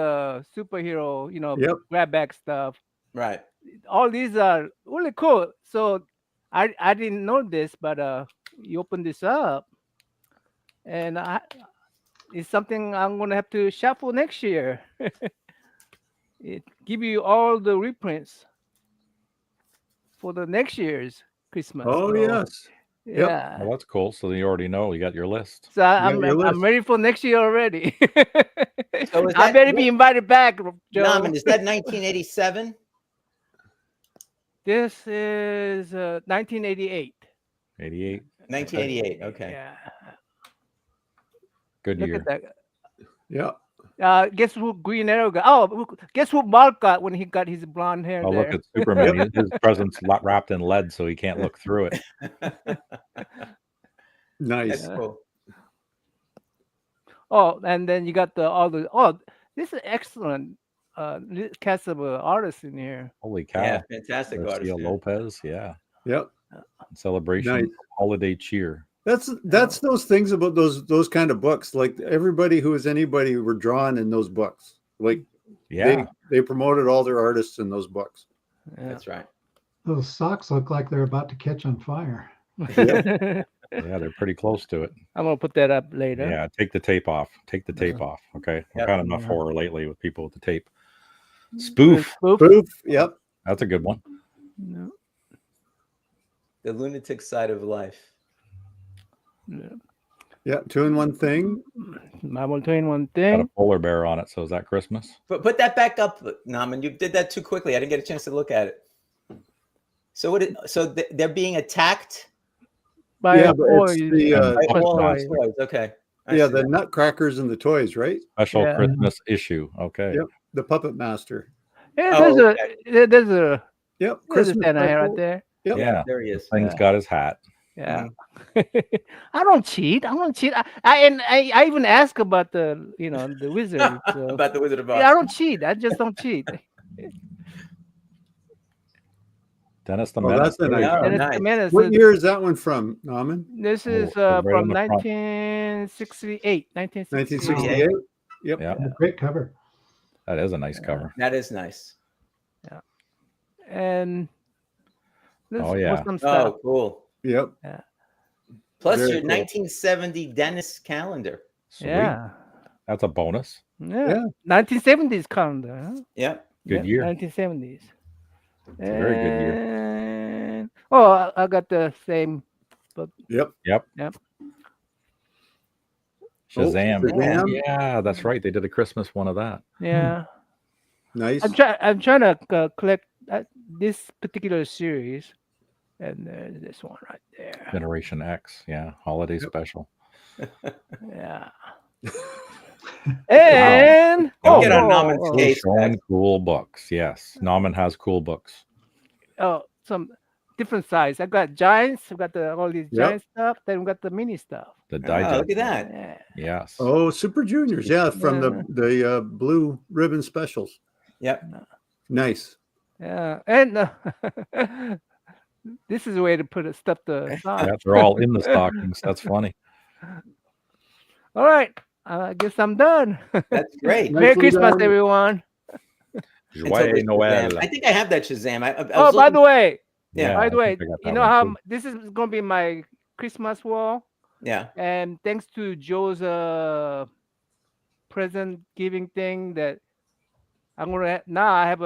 [SPEAKER 2] superhero,
[SPEAKER 4] Yep.
[SPEAKER 2] grab bag stuff,
[SPEAKER 1] Right.
[SPEAKER 2] all these are really cool. So I didn't know this, but you open this up, and it's something I'm gonna have to shuffle next year. It give you all the reprints for the next year's Christmas.
[SPEAKER 4] Oh,
[SPEAKER 2] So,
[SPEAKER 4] yes. Yep.
[SPEAKER 2] yeah.
[SPEAKER 3] Well, that's cool. So you already know you got your list.
[SPEAKER 2] So
[SPEAKER 4] got
[SPEAKER 2] I'm
[SPEAKER 4] your
[SPEAKER 2] I'm
[SPEAKER 4] list.
[SPEAKER 2] ready for next year already.
[SPEAKER 1] So is
[SPEAKER 2] I
[SPEAKER 1] that-
[SPEAKER 2] better be invited back, Joe.
[SPEAKER 1] Norman, is that 1987?
[SPEAKER 2] This is 1988.
[SPEAKER 3] 88.
[SPEAKER 1] 1988. Okay.
[SPEAKER 2] Yeah.
[SPEAKER 3] Good
[SPEAKER 2] Look
[SPEAKER 3] year.
[SPEAKER 2] at that.
[SPEAKER 4] Yeah.
[SPEAKER 2] Guess who Green Arrow got? Oh, guess who Mark got when he got his blonde hair
[SPEAKER 3] Oh,
[SPEAKER 2] there?
[SPEAKER 3] look at Superman. His present's wrapped in lead, so he can't look through it.
[SPEAKER 4] Nice.
[SPEAKER 1] That's cool.
[SPEAKER 2] Oh, and then you got this is excellent cast of artists in here.
[SPEAKER 3] Holy cow.
[SPEAKER 1] Yeah, fantastic artist.
[SPEAKER 3] Garcia
[SPEAKER 1] Yeah.
[SPEAKER 3] Lopez. Yeah.
[SPEAKER 4] Yep.
[SPEAKER 3] Celebration.
[SPEAKER 4] Nice.
[SPEAKER 3] Holiday cheer.
[SPEAKER 4] That's those things about those kind of books. Like everybody who is anybody were drawn in those books. Like
[SPEAKER 3] Yeah.
[SPEAKER 4] they promoted all their artists in those books.
[SPEAKER 2] Yeah.
[SPEAKER 1] That's right.
[SPEAKER 5] Those socks look like they're about to catch on fire.
[SPEAKER 3] Yeah, they're pretty close to it.
[SPEAKER 2] I'm gonna put that up later.
[SPEAKER 3] Yeah, take the tape off. Take the tape off. Okay.
[SPEAKER 1] Yep.
[SPEAKER 3] I've had enough horror lately with people with the tape. Spoof.
[SPEAKER 4] Proof. Yep.
[SPEAKER 3] That's a good one.
[SPEAKER 2] No.
[SPEAKER 1] The lunatic side of life.
[SPEAKER 4] Yeah. 2 in 1 thing.
[SPEAKER 2] I'm gonna tell you one
[SPEAKER 3] Got a
[SPEAKER 2] thing.
[SPEAKER 3] polar bear on it. So is that Christmas?
[SPEAKER 1] But put that back up, Norman. You did that too quickly. I didn't get a chance to look at it. So they're being attacked
[SPEAKER 2] By
[SPEAKER 4] Yeah,
[SPEAKER 2] a
[SPEAKER 4] but it's
[SPEAKER 2] boy.
[SPEAKER 4] the,
[SPEAKER 1] by
[SPEAKER 3] Puppet
[SPEAKER 1] all
[SPEAKER 3] Master.
[SPEAKER 1] these toys. Okay. I
[SPEAKER 4] Yeah,
[SPEAKER 1] see
[SPEAKER 4] the
[SPEAKER 1] that.
[SPEAKER 4] Nutcrackers and the toys, right?
[SPEAKER 3] Special
[SPEAKER 2] Yeah.
[SPEAKER 3] Christmas issue. Okay.
[SPEAKER 4] Yep. The Puppet Master.
[SPEAKER 2] Yeah,
[SPEAKER 1] Oh,
[SPEAKER 2] there's there's a
[SPEAKER 4] Yep.
[SPEAKER 2] Christmas Santa here right
[SPEAKER 4] special.
[SPEAKER 2] there.
[SPEAKER 4] Yep.
[SPEAKER 3] Yeah.
[SPEAKER 1] There he is.
[SPEAKER 3] Thing's got his hat.
[SPEAKER 2] Yeah. I don't cheat. I even ask about the the wizard. So.
[SPEAKER 1] About the Wizard of Oz.
[SPEAKER 2] Yeah, I don't cheat. I just don't cheat.
[SPEAKER 3] Dennis the
[SPEAKER 4] Oh,
[SPEAKER 3] Menace.
[SPEAKER 4] that's a nice
[SPEAKER 1] Oh,
[SPEAKER 2] And it's
[SPEAKER 1] nice.
[SPEAKER 2] the menace.
[SPEAKER 4] What year is that one from, Norman?
[SPEAKER 2] This is
[SPEAKER 3] right on
[SPEAKER 2] from
[SPEAKER 3] the front.
[SPEAKER 2] 1968.
[SPEAKER 4] 1968. Yep.
[SPEAKER 3] Yeah.
[SPEAKER 5] Great cover.
[SPEAKER 3] That is a nice cover.
[SPEAKER 1] That is nice.
[SPEAKER 2] And there's
[SPEAKER 3] Oh, yeah.
[SPEAKER 2] some stuff.
[SPEAKER 1] Oh, cool.
[SPEAKER 4] Yep.
[SPEAKER 1] Plus
[SPEAKER 4] Very
[SPEAKER 1] your
[SPEAKER 4] cool.
[SPEAKER 1] 1970 Dennis calendar.
[SPEAKER 3] Sweet.
[SPEAKER 2] Yeah.
[SPEAKER 3] That's a bonus.
[SPEAKER 2] Yeah. 1970s calendar. Huh?
[SPEAKER 1] Yep.
[SPEAKER 3] Good year.
[SPEAKER 2] 1970s.
[SPEAKER 3] It's a very good year.
[SPEAKER 2] And- Oh, I got the same.
[SPEAKER 4] Yep.
[SPEAKER 3] Shazam.
[SPEAKER 4] Shazam.
[SPEAKER 3] Yeah, that's right. They did a Christmas one of that.
[SPEAKER 2] Yeah.
[SPEAKER 4] Nice.
[SPEAKER 2] I'm trying to collect this particular series, and there's this one right there.
[SPEAKER 3] Generation X. Yeah. Holiday special.
[SPEAKER 2] Yeah. And
[SPEAKER 3] Wow.
[SPEAKER 1] Get on Norman's
[SPEAKER 3] We're
[SPEAKER 1] case.
[SPEAKER 3] showing cool books. Yes. Nauman has cool books.
[SPEAKER 2] some different size. I got giants. I got all these
[SPEAKER 4] Yep.
[SPEAKER 2] giant stuff. Then we got the mini stuff.
[SPEAKER 3] The
[SPEAKER 1] Oh,
[SPEAKER 3] digest.
[SPEAKER 1] look at that.
[SPEAKER 2] Yeah.
[SPEAKER 3] Yes.
[SPEAKER 4] Oh, Super Juniors. Yeah, from the blue ribbon specials.
[SPEAKER 1] Yep.
[SPEAKER 4] Nice.
[SPEAKER 2] Yeah. And this is a way to put it stuff to
[SPEAKER 3] Yeah, they're all in the stockings. That's funny.
[SPEAKER 2] All right. I guess I'm done.
[SPEAKER 1] That's great.
[SPEAKER 4] Nice.
[SPEAKER 2] Merry
[SPEAKER 4] Nicely
[SPEAKER 2] Christmas,
[SPEAKER 4] done.
[SPEAKER 2] everyone.
[SPEAKER 1] Until
[SPEAKER 3] Joyeux
[SPEAKER 1] there's
[SPEAKER 3] Noël.
[SPEAKER 1] Shazam. I think I have that Shazam. I
[SPEAKER 2] Oh,
[SPEAKER 1] was
[SPEAKER 2] by the
[SPEAKER 1] looking-
[SPEAKER 2] way,
[SPEAKER 1] Yeah.
[SPEAKER 2] by the way,
[SPEAKER 3] I think I got
[SPEAKER 2] you
[SPEAKER 3] that
[SPEAKER 2] know
[SPEAKER 3] one
[SPEAKER 2] how
[SPEAKER 3] too.
[SPEAKER 2] this is going to be my Christmas wall,
[SPEAKER 1] Yeah.
[SPEAKER 2] and thanks to Joe's present giving thing that I'm gonna now I have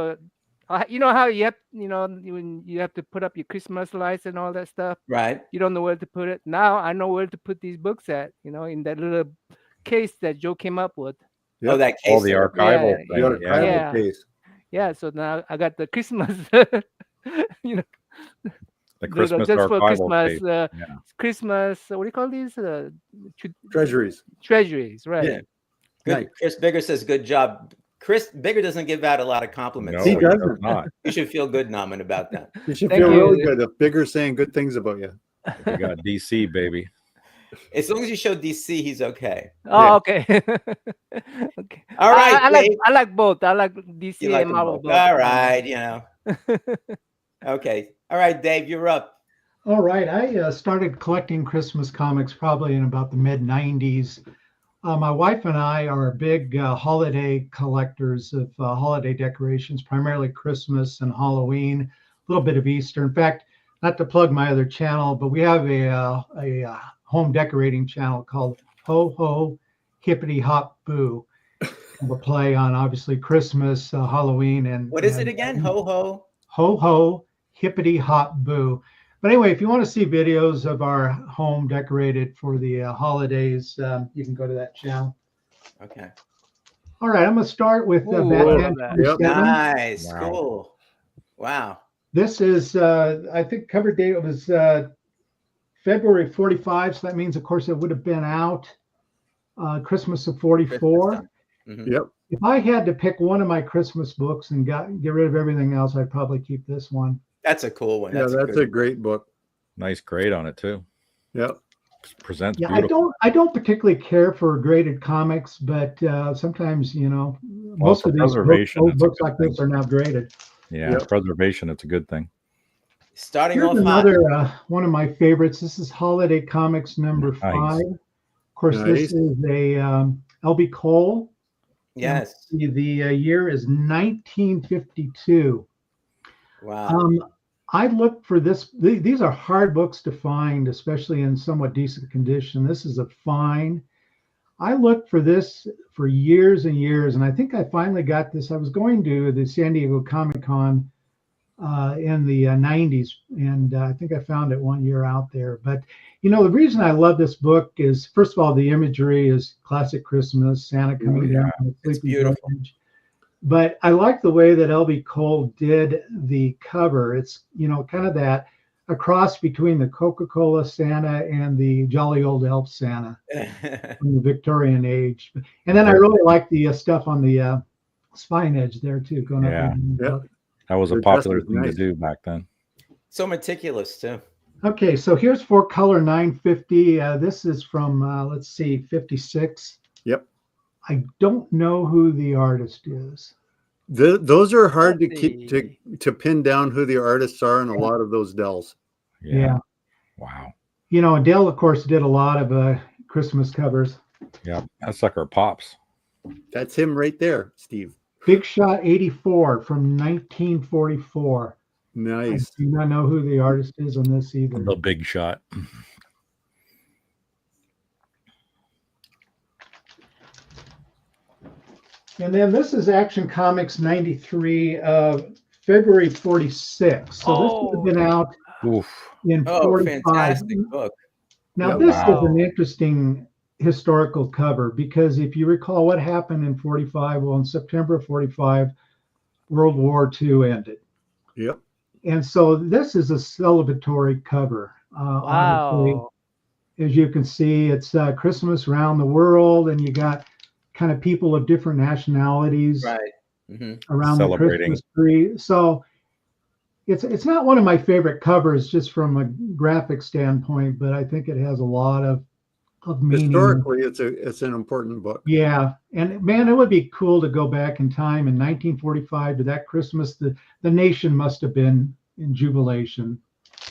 [SPEAKER 2] you know how you have when you have to put up your Christmas lights and all that stuff.
[SPEAKER 1] Right.
[SPEAKER 2] You don't know where to put it. Now I know where to put these books at. In that little case that Joe came up with.
[SPEAKER 4] Yep.
[SPEAKER 1] Oh, that case.
[SPEAKER 3] All the
[SPEAKER 1] there.
[SPEAKER 3] archival
[SPEAKER 2] Yeah,
[SPEAKER 3] thing.
[SPEAKER 4] The archival
[SPEAKER 3] Yeah.
[SPEAKER 2] Yeah.
[SPEAKER 4] case.
[SPEAKER 2] Yeah, so now I got the Christmas.
[SPEAKER 3] The Christmas
[SPEAKER 2] just for
[SPEAKER 3] archival
[SPEAKER 2] Christmas,
[SPEAKER 3] tape. Yeah.
[SPEAKER 2] Christmas. What do you call these?
[SPEAKER 4] Treasuries.
[SPEAKER 2] Treasuries, right?
[SPEAKER 1] Yeah. Good.
[SPEAKER 4] Nice.
[SPEAKER 1] Chris Bigger says, "Good job, Chris Bigger doesn't give out a lot of compliments.
[SPEAKER 3] No,
[SPEAKER 4] He
[SPEAKER 3] he
[SPEAKER 4] doesn't.
[SPEAKER 3] does not.
[SPEAKER 1] You should feel good, Naman, about that.
[SPEAKER 4] You should
[SPEAKER 2] Thank
[SPEAKER 4] feel
[SPEAKER 2] you.
[SPEAKER 4] really good if Bigger's saying good things about you.
[SPEAKER 3] We got DC, baby.
[SPEAKER 1] As long as you show DC, he's okay.
[SPEAKER 2] Oh, okay. Okay.
[SPEAKER 1] All right, Dave.
[SPEAKER 2] I like both. I like DC
[SPEAKER 1] You like
[SPEAKER 2] and
[SPEAKER 1] them
[SPEAKER 2] Marvel.
[SPEAKER 1] both. All right, you know. Okay. All right, Dave, you're up.
[SPEAKER 5] All right. I started collecting Christmas comics probably in about the mid 90s. My wife and I are big holiday collectors of holiday decorations, primarily Christmas and Halloween, a little bit of Easter. In fact, not to plug my other channel, but we have a home decorating channel called Ho Ho Hippity Hop Boo. We'll play on obviously Christmas, Halloween, and
[SPEAKER 1] What is it again? Ho ho.
[SPEAKER 5] Ho Ho Hippity Hop Boo. But anyway, if you want to see videos of our home decorated for the holidays, you can go to that channel.
[SPEAKER 1] Okay.
[SPEAKER 5] All right, I'm going to start with
[SPEAKER 2] Ooh,
[SPEAKER 5] Batman
[SPEAKER 2] I love that.
[SPEAKER 5] 27.
[SPEAKER 1] Nice.
[SPEAKER 3] Wow.
[SPEAKER 1] Cool. Wow.
[SPEAKER 5] This is, I think, cover date was February 45, so that means, of course, it would have been out Christmas of 44.
[SPEAKER 1] Mhm.
[SPEAKER 4] Yep.
[SPEAKER 5] If I had to pick one of my Christmas books and get rid of everything else, I'd probably keep this one.
[SPEAKER 1] That's a cool one.
[SPEAKER 4] Yeah, that's
[SPEAKER 1] good
[SPEAKER 4] a
[SPEAKER 1] one.
[SPEAKER 4] great book.
[SPEAKER 3] Nice grade on it too.
[SPEAKER 4] Yep.
[SPEAKER 3] Presents
[SPEAKER 5] Yeah,
[SPEAKER 3] beautiful.
[SPEAKER 5] I don't particularly care for graded comics, but sometimes, most
[SPEAKER 3] for
[SPEAKER 5] of these
[SPEAKER 3] preservation,
[SPEAKER 5] old
[SPEAKER 3] it's a
[SPEAKER 5] books
[SPEAKER 3] good
[SPEAKER 5] like this are now graded.
[SPEAKER 3] Yeah,
[SPEAKER 4] Yep.
[SPEAKER 3] preservation. It's a good thing.
[SPEAKER 1] Starting
[SPEAKER 5] Here's
[SPEAKER 1] off hot.
[SPEAKER 5] another one of my favorites. This is Holiday Comics number
[SPEAKER 3] Nice.
[SPEAKER 5] 5. Of course,
[SPEAKER 4] Nice.
[SPEAKER 5] this is a LB Cole.
[SPEAKER 1] Yes.
[SPEAKER 5] The year is 1952.
[SPEAKER 1] Wow.
[SPEAKER 5] I looked for this. These are hard books to find, especially in somewhat decent condition. This is a fine. I looked for this for years and years, and I think I finally got this. I was going to the San Diego Comic Con in the 90s, and I think I found it one year out there. But, the reason I love this book is, first of all, the imagery is classic Christmas, Santa coming down from the
[SPEAKER 1] It's
[SPEAKER 5] sleepy
[SPEAKER 1] beautiful.
[SPEAKER 5] village. But I like the way that LB Cole did the cover. It's, kind of that a cross between the Coca-Cola Santa and the jolly old elf Santa from the Victorian age. And then I really like the stuff on the spine edge there too. Going up
[SPEAKER 3] Yeah.
[SPEAKER 5] and
[SPEAKER 4] Yep.
[SPEAKER 3] That was a
[SPEAKER 4] The dress
[SPEAKER 3] popular
[SPEAKER 4] was
[SPEAKER 3] thing
[SPEAKER 4] nice.
[SPEAKER 3] to do back then.
[SPEAKER 1] So meticulous too.
[SPEAKER 5] Okay, so here's for color 950. This is from let's see, 56.
[SPEAKER 4] Yep.
[SPEAKER 5] I don't know who the artist is.
[SPEAKER 4] Those are hard to
[SPEAKER 2] Let's
[SPEAKER 4] keep
[SPEAKER 2] see.
[SPEAKER 4] to pin down who the artists are in a lot of those dells.
[SPEAKER 5] Yeah.
[SPEAKER 3] Wow.
[SPEAKER 5] And Dale, of course, did a lot of Christmas covers.
[SPEAKER 3] Yeah. That sucker pops.
[SPEAKER 4] That's him right there, Steve.
[SPEAKER 5] Big Shot 84 from 1944.
[SPEAKER 4] Nice.
[SPEAKER 5] I do not know who the artist is on this either.
[SPEAKER 3] The big shot.
[SPEAKER 5] And then this is Action Comics 93 of February 46. So this would have been out
[SPEAKER 3] Oof.
[SPEAKER 5] in
[SPEAKER 1] Oh,
[SPEAKER 5] 45.
[SPEAKER 1] fantastic book.
[SPEAKER 5] Now,
[SPEAKER 4] Yeah,
[SPEAKER 5] this
[SPEAKER 3] wow.
[SPEAKER 5] is an interesting historical cover because if you recall what happened in 45, well, in September of 45, World War II ended.
[SPEAKER 4] Yep.
[SPEAKER 5] And so this is a celebratory cover. Honestly.
[SPEAKER 2] Wow.
[SPEAKER 5] As you can see, it's Christmas around the world, and you got kind of people of different nationalities
[SPEAKER 1] Right. Hmm.
[SPEAKER 5] around
[SPEAKER 3] Celebrating.
[SPEAKER 5] the Christmas tree. So it's not one of my favorite covers just from a graphic standpoint, but I think it has a lot of meaning.
[SPEAKER 4] Historically, it's an important book.
[SPEAKER 5] Yeah, and man, it would be cool to go back in time in 1945 to that Christmas. The nation must have been in jubilation.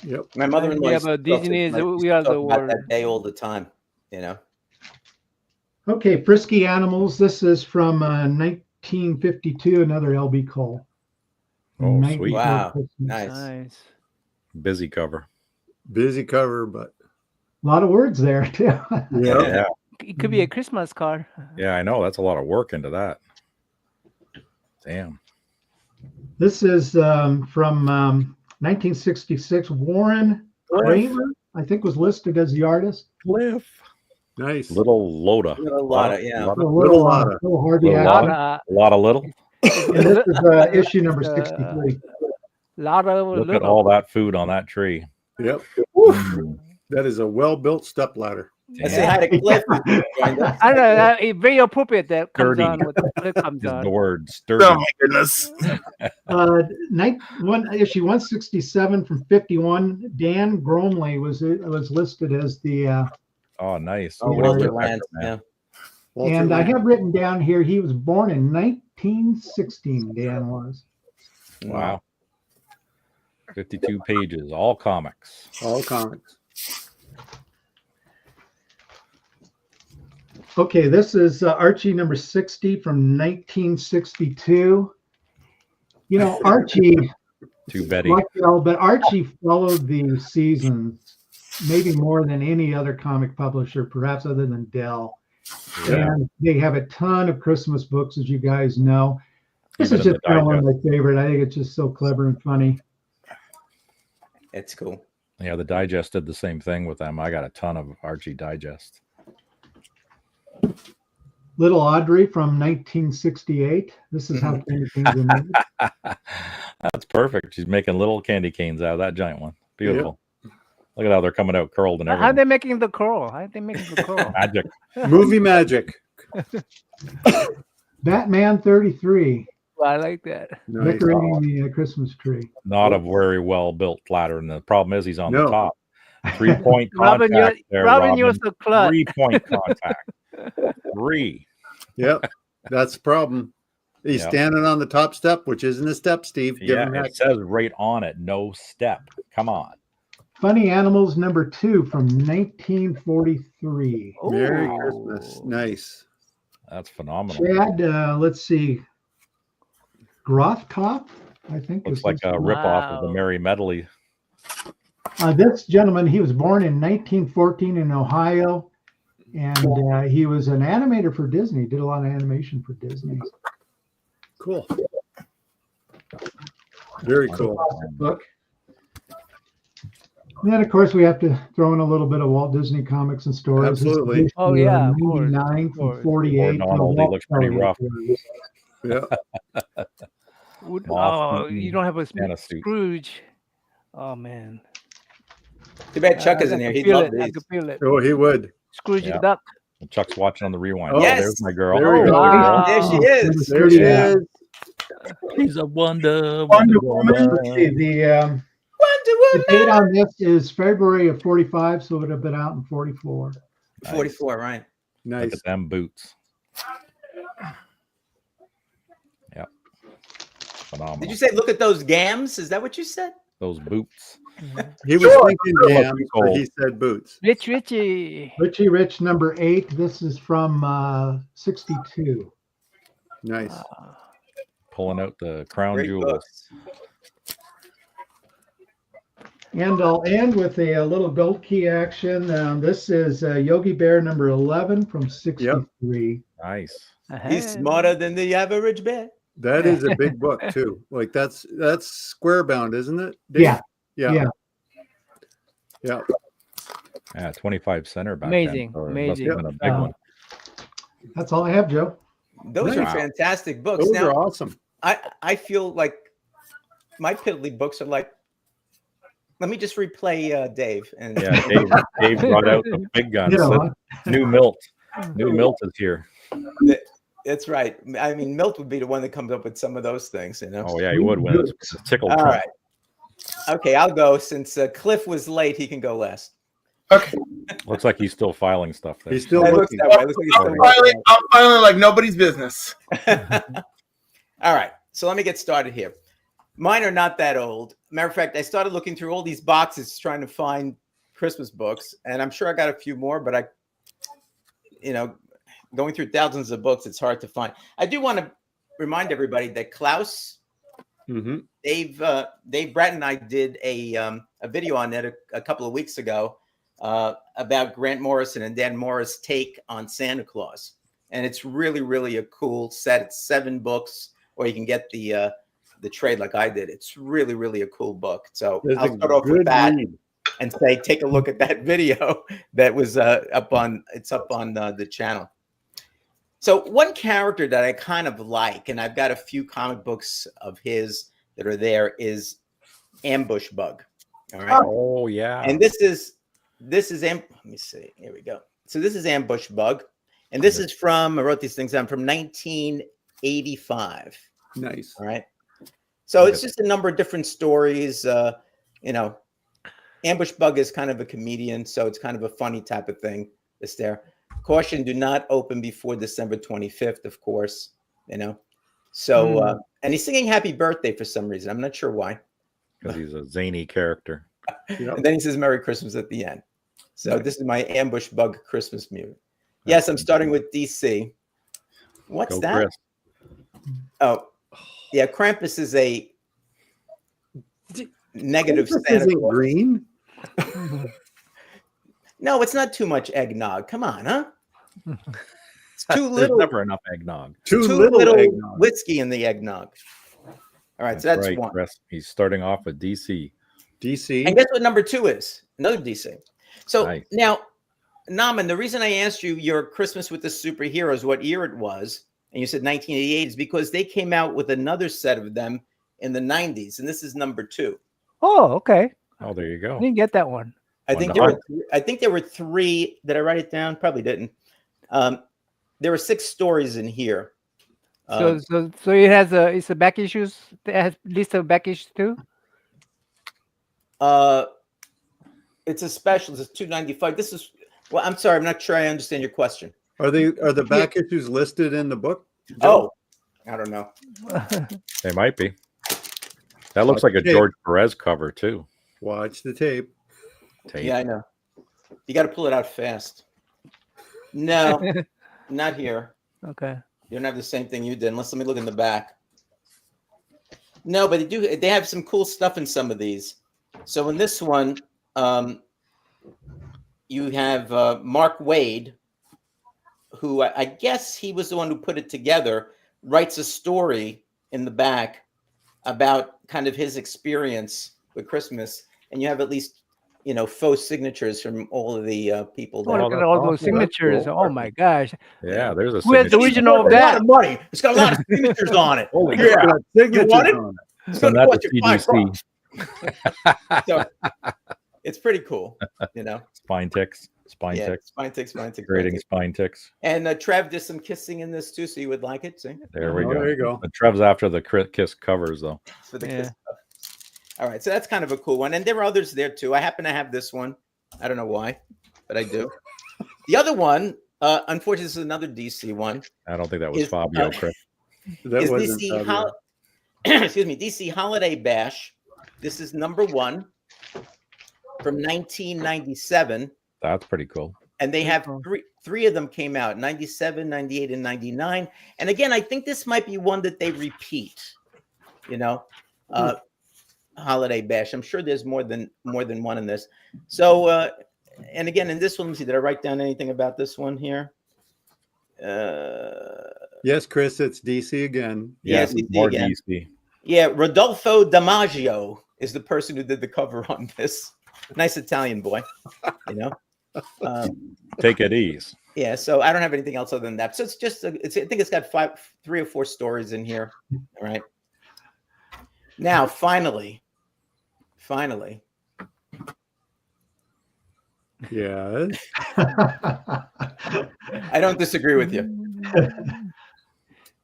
[SPEAKER 4] Yep.
[SPEAKER 1] My mother-in-law.
[SPEAKER 2] Yeah,
[SPEAKER 1] used to
[SPEAKER 2] but
[SPEAKER 1] talk to
[SPEAKER 2] Disney is
[SPEAKER 1] my-
[SPEAKER 2] we
[SPEAKER 1] used to
[SPEAKER 2] are the
[SPEAKER 1] talk about
[SPEAKER 2] world.
[SPEAKER 1] that day all the time. You know.
[SPEAKER 5] Okay, Frisky Animals. This is from 1952. Another LB Cole.
[SPEAKER 3] Oh,
[SPEAKER 5] Night
[SPEAKER 3] sweet.
[SPEAKER 5] Before
[SPEAKER 1] Wow,
[SPEAKER 5] Christmas.
[SPEAKER 1] nice.
[SPEAKER 2] Nice.
[SPEAKER 3] Busy cover.
[SPEAKER 4] Busy cover, but
[SPEAKER 5] A lot of words there too.
[SPEAKER 4] yeah.
[SPEAKER 3] Yeah.
[SPEAKER 2] It could be a Christmas card.
[SPEAKER 3] Yeah, I know. That's a lot of work into that. Damn.
[SPEAKER 5] This is from 1966. Warren Kramer, I think, was listed as the artist.
[SPEAKER 3] Cliff.
[SPEAKER 4] Nice.
[SPEAKER 3] Little Loda.
[SPEAKER 1] A lot of, yeah.
[SPEAKER 3] Lot
[SPEAKER 5] A
[SPEAKER 3] of,
[SPEAKER 5] little,
[SPEAKER 4] Lotta.
[SPEAKER 5] little Harvey
[SPEAKER 3] Little
[SPEAKER 5] Allen.
[SPEAKER 3] Lotta. lot of little.
[SPEAKER 5] And this is issue number 63.
[SPEAKER 2] Lot of
[SPEAKER 3] Look at all that food on that tree.
[SPEAKER 4] Yep.
[SPEAKER 3] Mm.
[SPEAKER 4] That is a well-built step ladder.
[SPEAKER 1] Let's say hi to Cliff. who's joined us.
[SPEAKER 2] I don't know. It's very appropriate that comes
[SPEAKER 3] Dirty.
[SPEAKER 2] on with the clip comes
[SPEAKER 3] Is
[SPEAKER 2] on.
[SPEAKER 3] the word sturdy.
[SPEAKER 6] Oh my goodness.
[SPEAKER 5] Issue 167 from 51. Dan Gromley was listed as the
[SPEAKER 3] Oh, nice.
[SPEAKER 1] Oh,
[SPEAKER 5] Walter
[SPEAKER 1] Walter
[SPEAKER 3] Woodpecker,
[SPEAKER 1] Lance.
[SPEAKER 3] man.
[SPEAKER 1] Yeah.
[SPEAKER 5] and I have written down here he was born in 1916. Dan was.
[SPEAKER 3] Wow. 52 pages, all comics.
[SPEAKER 4] All comics.
[SPEAKER 5] Okay, this is Archie number 60 from 1962. You know, Archie,
[SPEAKER 3] To Betty.
[SPEAKER 5] but Archie followed the seasons maybe more than any other comic publisher, perhaps other than Dell.
[SPEAKER 3] Yeah.
[SPEAKER 5] And they have a ton of Christmas books, as you guys know. This
[SPEAKER 3] Even
[SPEAKER 5] is
[SPEAKER 3] in
[SPEAKER 5] just
[SPEAKER 3] the
[SPEAKER 5] kind of one of
[SPEAKER 3] digest.
[SPEAKER 5] my favorite. I think it's just so clever and funny.
[SPEAKER 1] It's cool.
[SPEAKER 3] Yeah, the digest did the same thing with them. I got a ton of Archie digest.
[SPEAKER 5] Little Audrey from 1968. This is how candy canes are made.
[SPEAKER 3] That's perfect. She's making little candy canes out of that giant one. Beautiful. Look at how they're coming out curled and
[SPEAKER 2] How are
[SPEAKER 3] everything.
[SPEAKER 2] they making the curl? How are they making the curl?
[SPEAKER 3] Magic.
[SPEAKER 4] Movie magic.
[SPEAKER 5] Batman 33,
[SPEAKER 2] Well, I like that.
[SPEAKER 4] Nice.
[SPEAKER 5] decorating the Christmas tree.
[SPEAKER 3] Not a very well built ladder. And the problem is he's on
[SPEAKER 4] No.
[SPEAKER 3] the top. 3-point
[SPEAKER 2] Robin,
[SPEAKER 3] contact there,
[SPEAKER 2] Robin used the clutch.
[SPEAKER 3] 3-point contact. 3.
[SPEAKER 4] Yep. That's the problem. He's
[SPEAKER 3] Yep.
[SPEAKER 4] standing on the top step, which isn't a step, Steve. Give
[SPEAKER 3] Yeah,
[SPEAKER 4] him that.
[SPEAKER 3] it says right on it, no step. Come on.
[SPEAKER 5] Funny Animals number 2 from 1943.
[SPEAKER 4] Merry
[SPEAKER 2] Ooh.
[SPEAKER 4] Christmas. Nice.
[SPEAKER 3] That's phenomenal.
[SPEAKER 5] Chad, let's see, Grothkopf, I think.
[SPEAKER 3] Looks
[SPEAKER 5] is
[SPEAKER 3] like
[SPEAKER 5] his-
[SPEAKER 3] a ripoff of the
[SPEAKER 2] Wow.
[SPEAKER 3] Merry Medley.
[SPEAKER 5] This gentleman, he was born in 1914 in Ohio, and he was an animator for Disney. Did a lot of animation for Disney.
[SPEAKER 4] Cool. Very cool.
[SPEAKER 5] Book. And then, of course, we have to throw in a little bit of Walt Disney comics and stories. This is
[SPEAKER 4] Absolutely.
[SPEAKER 5] issue
[SPEAKER 2] Oh, yeah, of course,
[SPEAKER 5] 99
[SPEAKER 2] of
[SPEAKER 5] from
[SPEAKER 2] course.
[SPEAKER 5] 48.
[SPEAKER 3] Poor Donald, he
[SPEAKER 5] Walt
[SPEAKER 3] looks pretty
[SPEAKER 5] Kelly
[SPEAKER 3] rough.
[SPEAKER 5] stories.
[SPEAKER 4] Yeah.
[SPEAKER 3] Moth
[SPEAKER 2] Oh, you don't have a
[SPEAKER 3] and a suit.
[SPEAKER 2] Scrooge. Oh man.
[SPEAKER 1] Too bad Chuck
[SPEAKER 2] I
[SPEAKER 1] isn't
[SPEAKER 2] could
[SPEAKER 1] here. He'd
[SPEAKER 2] feel
[SPEAKER 1] love
[SPEAKER 2] it. I
[SPEAKER 1] these.
[SPEAKER 2] could feel it.
[SPEAKER 4] Oh, he would.
[SPEAKER 2] Scrooge
[SPEAKER 3] Yeah.
[SPEAKER 2] the duck.
[SPEAKER 3] Chuck's watching on the rewind.
[SPEAKER 4] Oh,
[SPEAKER 1] Yes.
[SPEAKER 3] There's my girl.
[SPEAKER 4] There we
[SPEAKER 2] Oh,
[SPEAKER 4] go.
[SPEAKER 2] wow.
[SPEAKER 1] There she is.
[SPEAKER 4] There she
[SPEAKER 5] Yeah.
[SPEAKER 4] is.
[SPEAKER 3] He's a wonder.
[SPEAKER 6] Wonder
[SPEAKER 5] Let's see, the date on this is February of 45, so it would have been out in 44.
[SPEAKER 1] 44, right?
[SPEAKER 3] Look
[SPEAKER 4] Nice.
[SPEAKER 3] at them boots. Yep. Phenomenal.
[SPEAKER 1] Did you say look at those gams? Is that what you said?
[SPEAKER 3] Those boots?
[SPEAKER 4] He was
[SPEAKER 6] Sure.
[SPEAKER 4] thinking jams, but he said boots.
[SPEAKER 2] Richie.
[SPEAKER 5] Richie Rich number 8. This is from 62.
[SPEAKER 4] Nice.
[SPEAKER 3] Pulling out the crown
[SPEAKER 1] Great
[SPEAKER 3] jewels.
[SPEAKER 1] books.
[SPEAKER 5] And I'll end with a little gold key action. This is Yogi Bear number 11 from 63.
[SPEAKER 3] Nice.
[SPEAKER 1] He's smarter than the average bear.
[SPEAKER 4] That is a big book too. Like that's square bound, isn't it? Dave?
[SPEAKER 5] Yeah.
[SPEAKER 4] Yeah.
[SPEAKER 5] Yeah.
[SPEAKER 4] Yeah.
[SPEAKER 3] Yeah, 25 center back
[SPEAKER 2] Amazing,
[SPEAKER 3] then. So it must have
[SPEAKER 2] amazing.
[SPEAKER 3] been a big one.
[SPEAKER 5] That's all I have, Joe.
[SPEAKER 1] Those are
[SPEAKER 3] Wow.
[SPEAKER 1] fantastic books.
[SPEAKER 4] Those
[SPEAKER 1] Now,
[SPEAKER 4] are awesome.
[SPEAKER 1] I feel like my piddly books are like, let me just replay Dave. And
[SPEAKER 3] Yeah, Dave brought out the big guns.
[SPEAKER 5] You know,
[SPEAKER 3] Said, New Milt. New Milt is here.
[SPEAKER 1] that's right. I mean, Milt would be the one that comes up with some of those things, you know?
[SPEAKER 3] Oh, yeah, he would win. It's a tickle
[SPEAKER 1] All
[SPEAKER 3] trump.
[SPEAKER 1] right. Okay, I'll go. Since Cliff was late, he can go last.
[SPEAKER 6] Okay.
[SPEAKER 3] Looks like he's still filing stuff there.
[SPEAKER 4] He's still
[SPEAKER 1] It looks
[SPEAKER 4] looking.
[SPEAKER 1] that way. It looks like he's still
[SPEAKER 6] I'm filing like nobody's business.
[SPEAKER 1] All right, so let me get started here. Mine are not that old. Matter of fact, I started looking through all these boxes trying to find Christmas books, and I'm sure I got a few more, but going through thousands of books, it's hard to find. I do want to remind everybody that Klaus,
[SPEAKER 4] Mm-hmm.
[SPEAKER 1] Dave Bratt and I did a video on that a couple of weeks ago about Grant Morrison and Dan Morris' take on Santa Claus. And it's really, really a cool set. It's 7 books, or you can get the trade like I did. It's really, really a cool book. So I'll start off with that and say, take a look at that video that was up on the channel. So one character that I kind of like, and I've got a few comic books of his that are there, is Ambush Bug. All right.
[SPEAKER 3] Oh, yeah.
[SPEAKER 1] And this is let me see. Here we go. So this is Ambush Bug, and this is from, I wrote these things down, from 1985.
[SPEAKER 4] Nice.
[SPEAKER 1] All right. So it's just a number of different stories. You know, Ambush Bug is kind of a comedian, so it's kind of a funny type of thing. It's there. Caution, do not open before December 25th, of course, you know. So, and he's singing Happy Birthday for some reason. I'm not sure why.
[SPEAKER 3] Because he's a zany character.
[SPEAKER 1] And then he says Merry Christmas at the end. So this is my Ambush Bug Christmas music. Yes, I'm starting with DC. What's
[SPEAKER 3] Go,
[SPEAKER 1] that?
[SPEAKER 3] Chris.
[SPEAKER 1] Oh, yeah, Krampus is a negative
[SPEAKER 4] This
[SPEAKER 1] Santa
[SPEAKER 4] isn't
[SPEAKER 1] Claus.
[SPEAKER 4] green.
[SPEAKER 1] No, it's not too much eggnog. Come on, huh? It's too
[SPEAKER 3] There's
[SPEAKER 1] little.
[SPEAKER 3] never enough eggnog.
[SPEAKER 4] Too
[SPEAKER 1] Too
[SPEAKER 4] little
[SPEAKER 1] little
[SPEAKER 4] eggnog.
[SPEAKER 1] whiskey in the eggnog. All right, so that's
[SPEAKER 3] right,
[SPEAKER 1] one.
[SPEAKER 3] Chris. He's starting off with DC.
[SPEAKER 4] DC.
[SPEAKER 1] And guess what number 2 is? Another DC. So
[SPEAKER 3] Nice.
[SPEAKER 1] now, Naman, the reason I asked you your Christmas with the Superheroes, what year it was, and you said 1988, is because they came out with another set of them in the 90s, and this is number 2.
[SPEAKER 2] Oh, okay.
[SPEAKER 3] Oh, there you go.
[SPEAKER 2] I didn't get that one.
[SPEAKER 1] I
[SPEAKER 3] One
[SPEAKER 1] think
[SPEAKER 3] to
[SPEAKER 1] there
[SPEAKER 3] hunt.
[SPEAKER 1] were. I think there were 3. Did I write it down? Probably didn't. There were 6 stories in here.
[SPEAKER 2] So it has it's a back issues. It has list of back issues too.
[SPEAKER 1] It's a special. It's $2.95. This is. Well, I'm sorry. I'm not sure I understand your question.
[SPEAKER 4] Are the back issues listed in the book?
[SPEAKER 1] Oh, I don't know.
[SPEAKER 3] They might be. That looks like a
[SPEAKER 4] Okay.
[SPEAKER 3] George Perez cover too.
[SPEAKER 4] Watch the tape.
[SPEAKER 3] Tape.
[SPEAKER 1] Yeah, I know. You got to pull it out fast. No, not here.
[SPEAKER 2] Okay.
[SPEAKER 1] You don't have the same thing you did. Unless let me look in the back. No, but they do. They have some cool stuff in some of these. So in this one, you have Mark Wade, who I guess he was the one who put it together, writes a story in the back about kind of his experience with Christmas, and you have at least faux signatures from all of the people
[SPEAKER 2] Oh,
[SPEAKER 1] there.
[SPEAKER 2] look at
[SPEAKER 3] that's
[SPEAKER 2] all those
[SPEAKER 3] awesome. That's
[SPEAKER 2] signatures.
[SPEAKER 3] cool.
[SPEAKER 2] Oh my gosh.
[SPEAKER 3] Yeah, there's a
[SPEAKER 2] Who has the
[SPEAKER 3] signature.
[SPEAKER 2] original of
[SPEAKER 1] It's got a lot
[SPEAKER 2] that?
[SPEAKER 1] of money. It's got a lot of signatures on it.
[SPEAKER 3] Holy
[SPEAKER 1] Yeah.
[SPEAKER 3] crap.
[SPEAKER 4] Signatures
[SPEAKER 1] want it?
[SPEAKER 4] on it.
[SPEAKER 1] It's
[SPEAKER 3] Send
[SPEAKER 1] gonna
[SPEAKER 3] that
[SPEAKER 1] cost
[SPEAKER 3] to
[SPEAKER 1] you
[SPEAKER 3] CDC.
[SPEAKER 1] $5. So it's pretty cool,
[SPEAKER 3] Spine ticks. Spine
[SPEAKER 1] Yeah,
[SPEAKER 3] ticks.
[SPEAKER 1] spine ticks.
[SPEAKER 3] Grading spine ticks.
[SPEAKER 1] And Trev did some kissing in this too, so you would like it. See,
[SPEAKER 3] There we
[SPEAKER 4] Oh,
[SPEAKER 3] go.
[SPEAKER 4] there you go.
[SPEAKER 3] The Trev's after the kiss covers though.
[SPEAKER 1] for the
[SPEAKER 2] Yeah.
[SPEAKER 1] kiss stuff. All right, so that's kind of a cool one, and there are others there too. I happen to have this one. I don't know why, but I do. The other one, unfortunately, this is another DC one.
[SPEAKER 3] I don't think that was
[SPEAKER 1] Is,
[SPEAKER 3] Fabio, Chris.
[SPEAKER 4] That
[SPEAKER 1] Is
[SPEAKER 4] wasn't
[SPEAKER 1] DC
[SPEAKER 4] Fabio.
[SPEAKER 1] excuse me, DC Holiday Bash. This is number 1 from 1997.
[SPEAKER 3] That's pretty cool.
[SPEAKER 1] And they have
[SPEAKER 2] cool.
[SPEAKER 1] three of them came out, 97, 98, and 99. And again, I think this might be one that they repeat, Holiday Bash. I'm sure there's more than one in this. So, and again, in this one, let me see, did I write down anything about this one here?
[SPEAKER 4] Yes, Chris, it's DC again.
[SPEAKER 1] Yes,
[SPEAKER 3] Yeah,
[SPEAKER 1] DC
[SPEAKER 3] more
[SPEAKER 1] again.
[SPEAKER 3] DC.
[SPEAKER 1] Yeah, Rodolfo Damaggio is the person who did the cover on this. Nice Italian boy,
[SPEAKER 3] Take it ease.
[SPEAKER 1] Yeah, so I don't have anything else other than that. So it's just, I think it's got 3 or 4 stories in here. All right. Now, finally,
[SPEAKER 4] Yeah.
[SPEAKER 1] I don't disagree with you.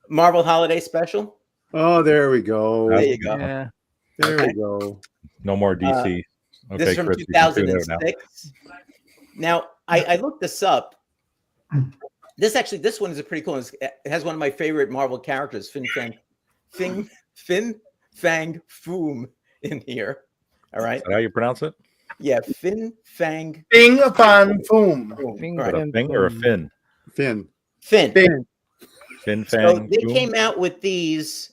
[SPEAKER 1] Marvel Holiday Special.
[SPEAKER 4] Oh, there we go.
[SPEAKER 1] There you go.
[SPEAKER 2] Yeah.
[SPEAKER 4] There
[SPEAKER 1] Okay.
[SPEAKER 4] we go.
[SPEAKER 3] No more DC.
[SPEAKER 1] This is from
[SPEAKER 3] Chris, you can tune out now.
[SPEAKER 1] 2006. Now, I looked this up. This one is a pretty cool. It has one of my favorite Marvel characters, Fin Fang Foom, in here. All right.
[SPEAKER 3] Is that how you pronounce it?
[SPEAKER 1] Yeah, Fin Fang
[SPEAKER 6] Bing upon boom.
[SPEAKER 1] Foom.
[SPEAKER 2] Fin
[SPEAKER 1] All
[SPEAKER 3] Is
[SPEAKER 1] right.
[SPEAKER 3] it a thing or a fin?
[SPEAKER 4] Finn.
[SPEAKER 1] Fin.
[SPEAKER 6] Bing.
[SPEAKER 3] Fin
[SPEAKER 1] So
[SPEAKER 3] fang.
[SPEAKER 1] they
[SPEAKER 3] boom?
[SPEAKER 1] came out with these.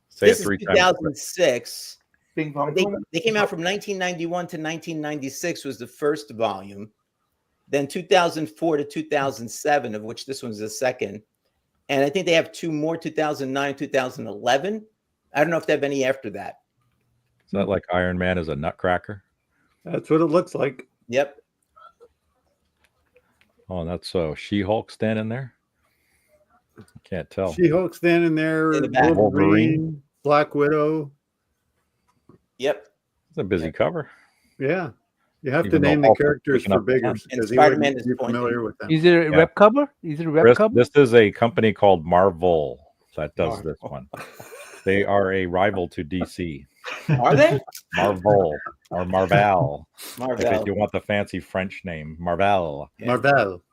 [SPEAKER 3] Say
[SPEAKER 1] This
[SPEAKER 3] it
[SPEAKER 1] is
[SPEAKER 3] 3 times.
[SPEAKER 1] 2006.
[SPEAKER 6] Bing bong
[SPEAKER 1] They,
[SPEAKER 6] boom.
[SPEAKER 1] they came out from 1991 to 1996 was the first volume. Then 2004 to 2007, of which this one's the second. And I think they have 2 more, 2009, 2011. I don't know if they have any after that.
[SPEAKER 3] Is that like Iron Man is a nutcracker?
[SPEAKER 4] That's what it looks like.
[SPEAKER 1] Yep.
[SPEAKER 3] Oh, that's She-Hulk standing there. Can't tell.
[SPEAKER 4] She-Hulk standing there.
[SPEAKER 1] In the back.
[SPEAKER 4] Wolverine, Black Widow.
[SPEAKER 1] Yep.
[SPEAKER 3] It's a busy cover.
[SPEAKER 4] Yeah. You have to
[SPEAKER 3] Even though
[SPEAKER 4] name the
[SPEAKER 3] Hulk
[SPEAKER 4] characters
[SPEAKER 3] picking
[SPEAKER 4] for
[SPEAKER 3] up the pen.
[SPEAKER 4] biggers
[SPEAKER 1] And
[SPEAKER 4] because he
[SPEAKER 1] Spider-Man
[SPEAKER 4] wouldn't
[SPEAKER 1] is
[SPEAKER 4] be familiar with them.
[SPEAKER 2] Is it a
[SPEAKER 3] Yeah.
[SPEAKER 2] rep cover? Is it a rep
[SPEAKER 3] Chris,
[SPEAKER 2] cover?
[SPEAKER 3] this is a company called Marvel that does
[SPEAKER 1] Marvel.
[SPEAKER 3] this one. They are a rival to DC.
[SPEAKER 1] Are they?
[SPEAKER 3] Marvel or Marvel. Like if
[SPEAKER 1] Marvel.
[SPEAKER 3] you want the fancy French name, Marvel.
[SPEAKER 1] Yeah.
[SPEAKER 4] Marvel.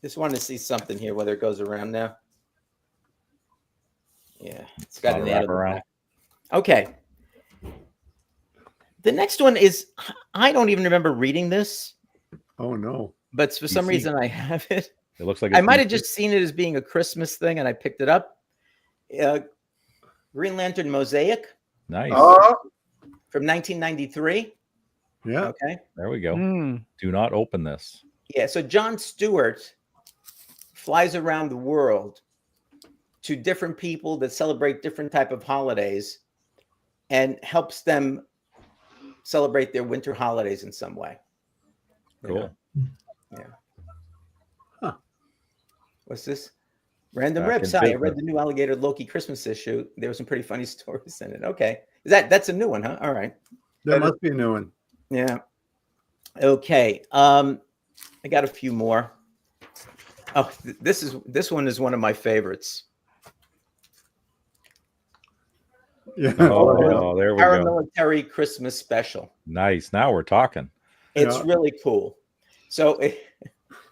[SPEAKER 1] Just wanted to see something here, whether it goes around now. Yeah, it's got
[SPEAKER 3] Not
[SPEAKER 1] an
[SPEAKER 3] a
[SPEAKER 1] ad on the
[SPEAKER 3] wraparound.
[SPEAKER 1] back. Okay. The next one is, I don't even remember reading this,
[SPEAKER 4] Oh no.
[SPEAKER 1] but for some
[SPEAKER 3] DC.
[SPEAKER 1] reason I have it.
[SPEAKER 3] It looks like
[SPEAKER 1] I
[SPEAKER 3] it's
[SPEAKER 1] might have
[SPEAKER 3] DC.
[SPEAKER 1] just seen it as being a Christmas thing and I picked it up. Green Lantern Mosaic
[SPEAKER 3] Nice.
[SPEAKER 1] from 1993.
[SPEAKER 4] Yeah.
[SPEAKER 1] Okay.
[SPEAKER 3] There we go.
[SPEAKER 2] Mm.
[SPEAKER 3] Do not open this.
[SPEAKER 1] Yeah. So John Stewart flies around the world to different people that celebrate different type of holidays and helps them celebrate their winter holidays in some way. You
[SPEAKER 3] Cool.
[SPEAKER 1] know? Yeah.
[SPEAKER 4] Huh.
[SPEAKER 1] What's this? Random
[SPEAKER 3] Back
[SPEAKER 1] Ribs.
[SPEAKER 3] in
[SPEAKER 1] Hi, I
[SPEAKER 3] business.
[SPEAKER 1] read the new Alligator Loki Christmas issue. There were some pretty funny stories in it. Okay. That's a new one, huh? All right.
[SPEAKER 4] That must be a new one.
[SPEAKER 1] Yeah. Okay. I got a few more. Oh, this one is one of my favorites.
[SPEAKER 4] Yeah.
[SPEAKER 3] Oh, there we go.
[SPEAKER 1] Paramilitary Christmas Special.
[SPEAKER 3] Nice. Now we're talking.
[SPEAKER 1] It's
[SPEAKER 4] Yeah.
[SPEAKER 1] really cool. So,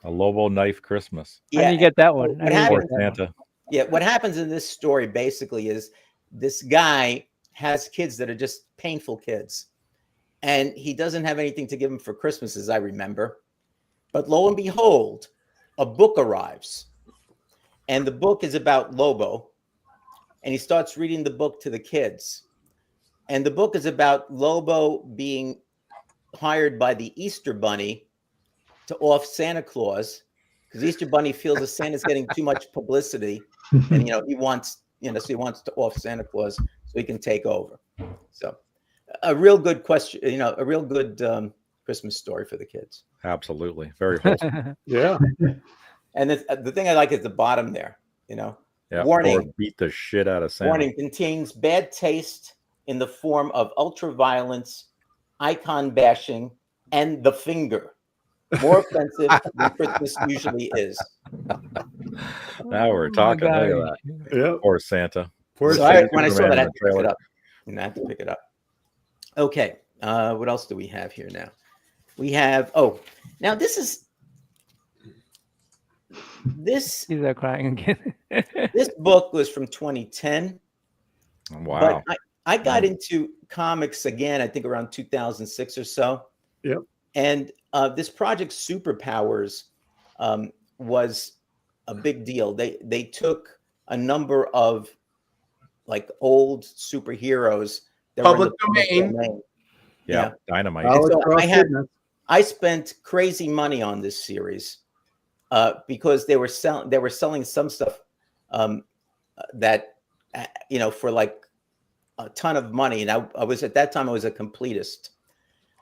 [SPEAKER 3] A Lobo knife Christmas.
[SPEAKER 2] I need to get that one. I
[SPEAKER 1] What
[SPEAKER 2] need to
[SPEAKER 1] happened-
[SPEAKER 2] get that one.
[SPEAKER 3] Santa.
[SPEAKER 1] yeah, what happens in this story basically is this guy has kids that are just painful kids, and he doesn't have anything to give them for Christmas, as I remember. But lo and behold, a book arrives, and the book is about Lobo, and he starts reading the book to the kids, and the book is about Lobo being hired by the Easter Bunny to off Santa Claus, because Easter Bunny feels that Santa's getting too much publicity, and he wants, so he wants to off Santa Claus so he can take over. So, a real good question, a real good Christmas story for the kids.
[SPEAKER 3] Absolutely. Very wholesome.
[SPEAKER 4] Yeah.
[SPEAKER 1] And the thing I like is the bottom there.
[SPEAKER 3] Yeah.
[SPEAKER 1] Warning.
[SPEAKER 3] Or beat the shit out of Santa.
[SPEAKER 1] Warning contains bad taste in the form of ultra violence, icon bashing, and the finger. More offensive than Christmas usually is.
[SPEAKER 3] Now we're
[SPEAKER 2] Oh my
[SPEAKER 3] talking. Look at
[SPEAKER 2] gosh.
[SPEAKER 3] that.
[SPEAKER 4] Yeah.
[SPEAKER 3] Or Santa.
[SPEAKER 4] Poor
[SPEAKER 1] So
[SPEAKER 4] Santa.
[SPEAKER 1] when I saw
[SPEAKER 3] Superman
[SPEAKER 1] that, I
[SPEAKER 3] in
[SPEAKER 1] had
[SPEAKER 3] the
[SPEAKER 1] to pick it
[SPEAKER 3] trailer.
[SPEAKER 1] up. I have to pick it up. Okay. What else do we have here now? We have, now this
[SPEAKER 2] He's crying again.
[SPEAKER 1] this book was from 2010.
[SPEAKER 3] Wow.
[SPEAKER 1] But I got into comics again, I think around 2006 or so.
[SPEAKER 4] Yep.
[SPEAKER 1] And this project Superpowers was a big deal. They took a number of like old superheroes that were in
[SPEAKER 6] Public
[SPEAKER 1] the public
[SPEAKER 6] domain.
[SPEAKER 1] domain.
[SPEAKER 3] Yeah. Dynamite.
[SPEAKER 4] Alex
[SPEAKER 1] So
[SPEAKER 4] Ross Goodness.
[SPEAKER 1] I spent crazy money on this series because they were selling some stuff that for like a ton of money, and I was at that time I was a completist.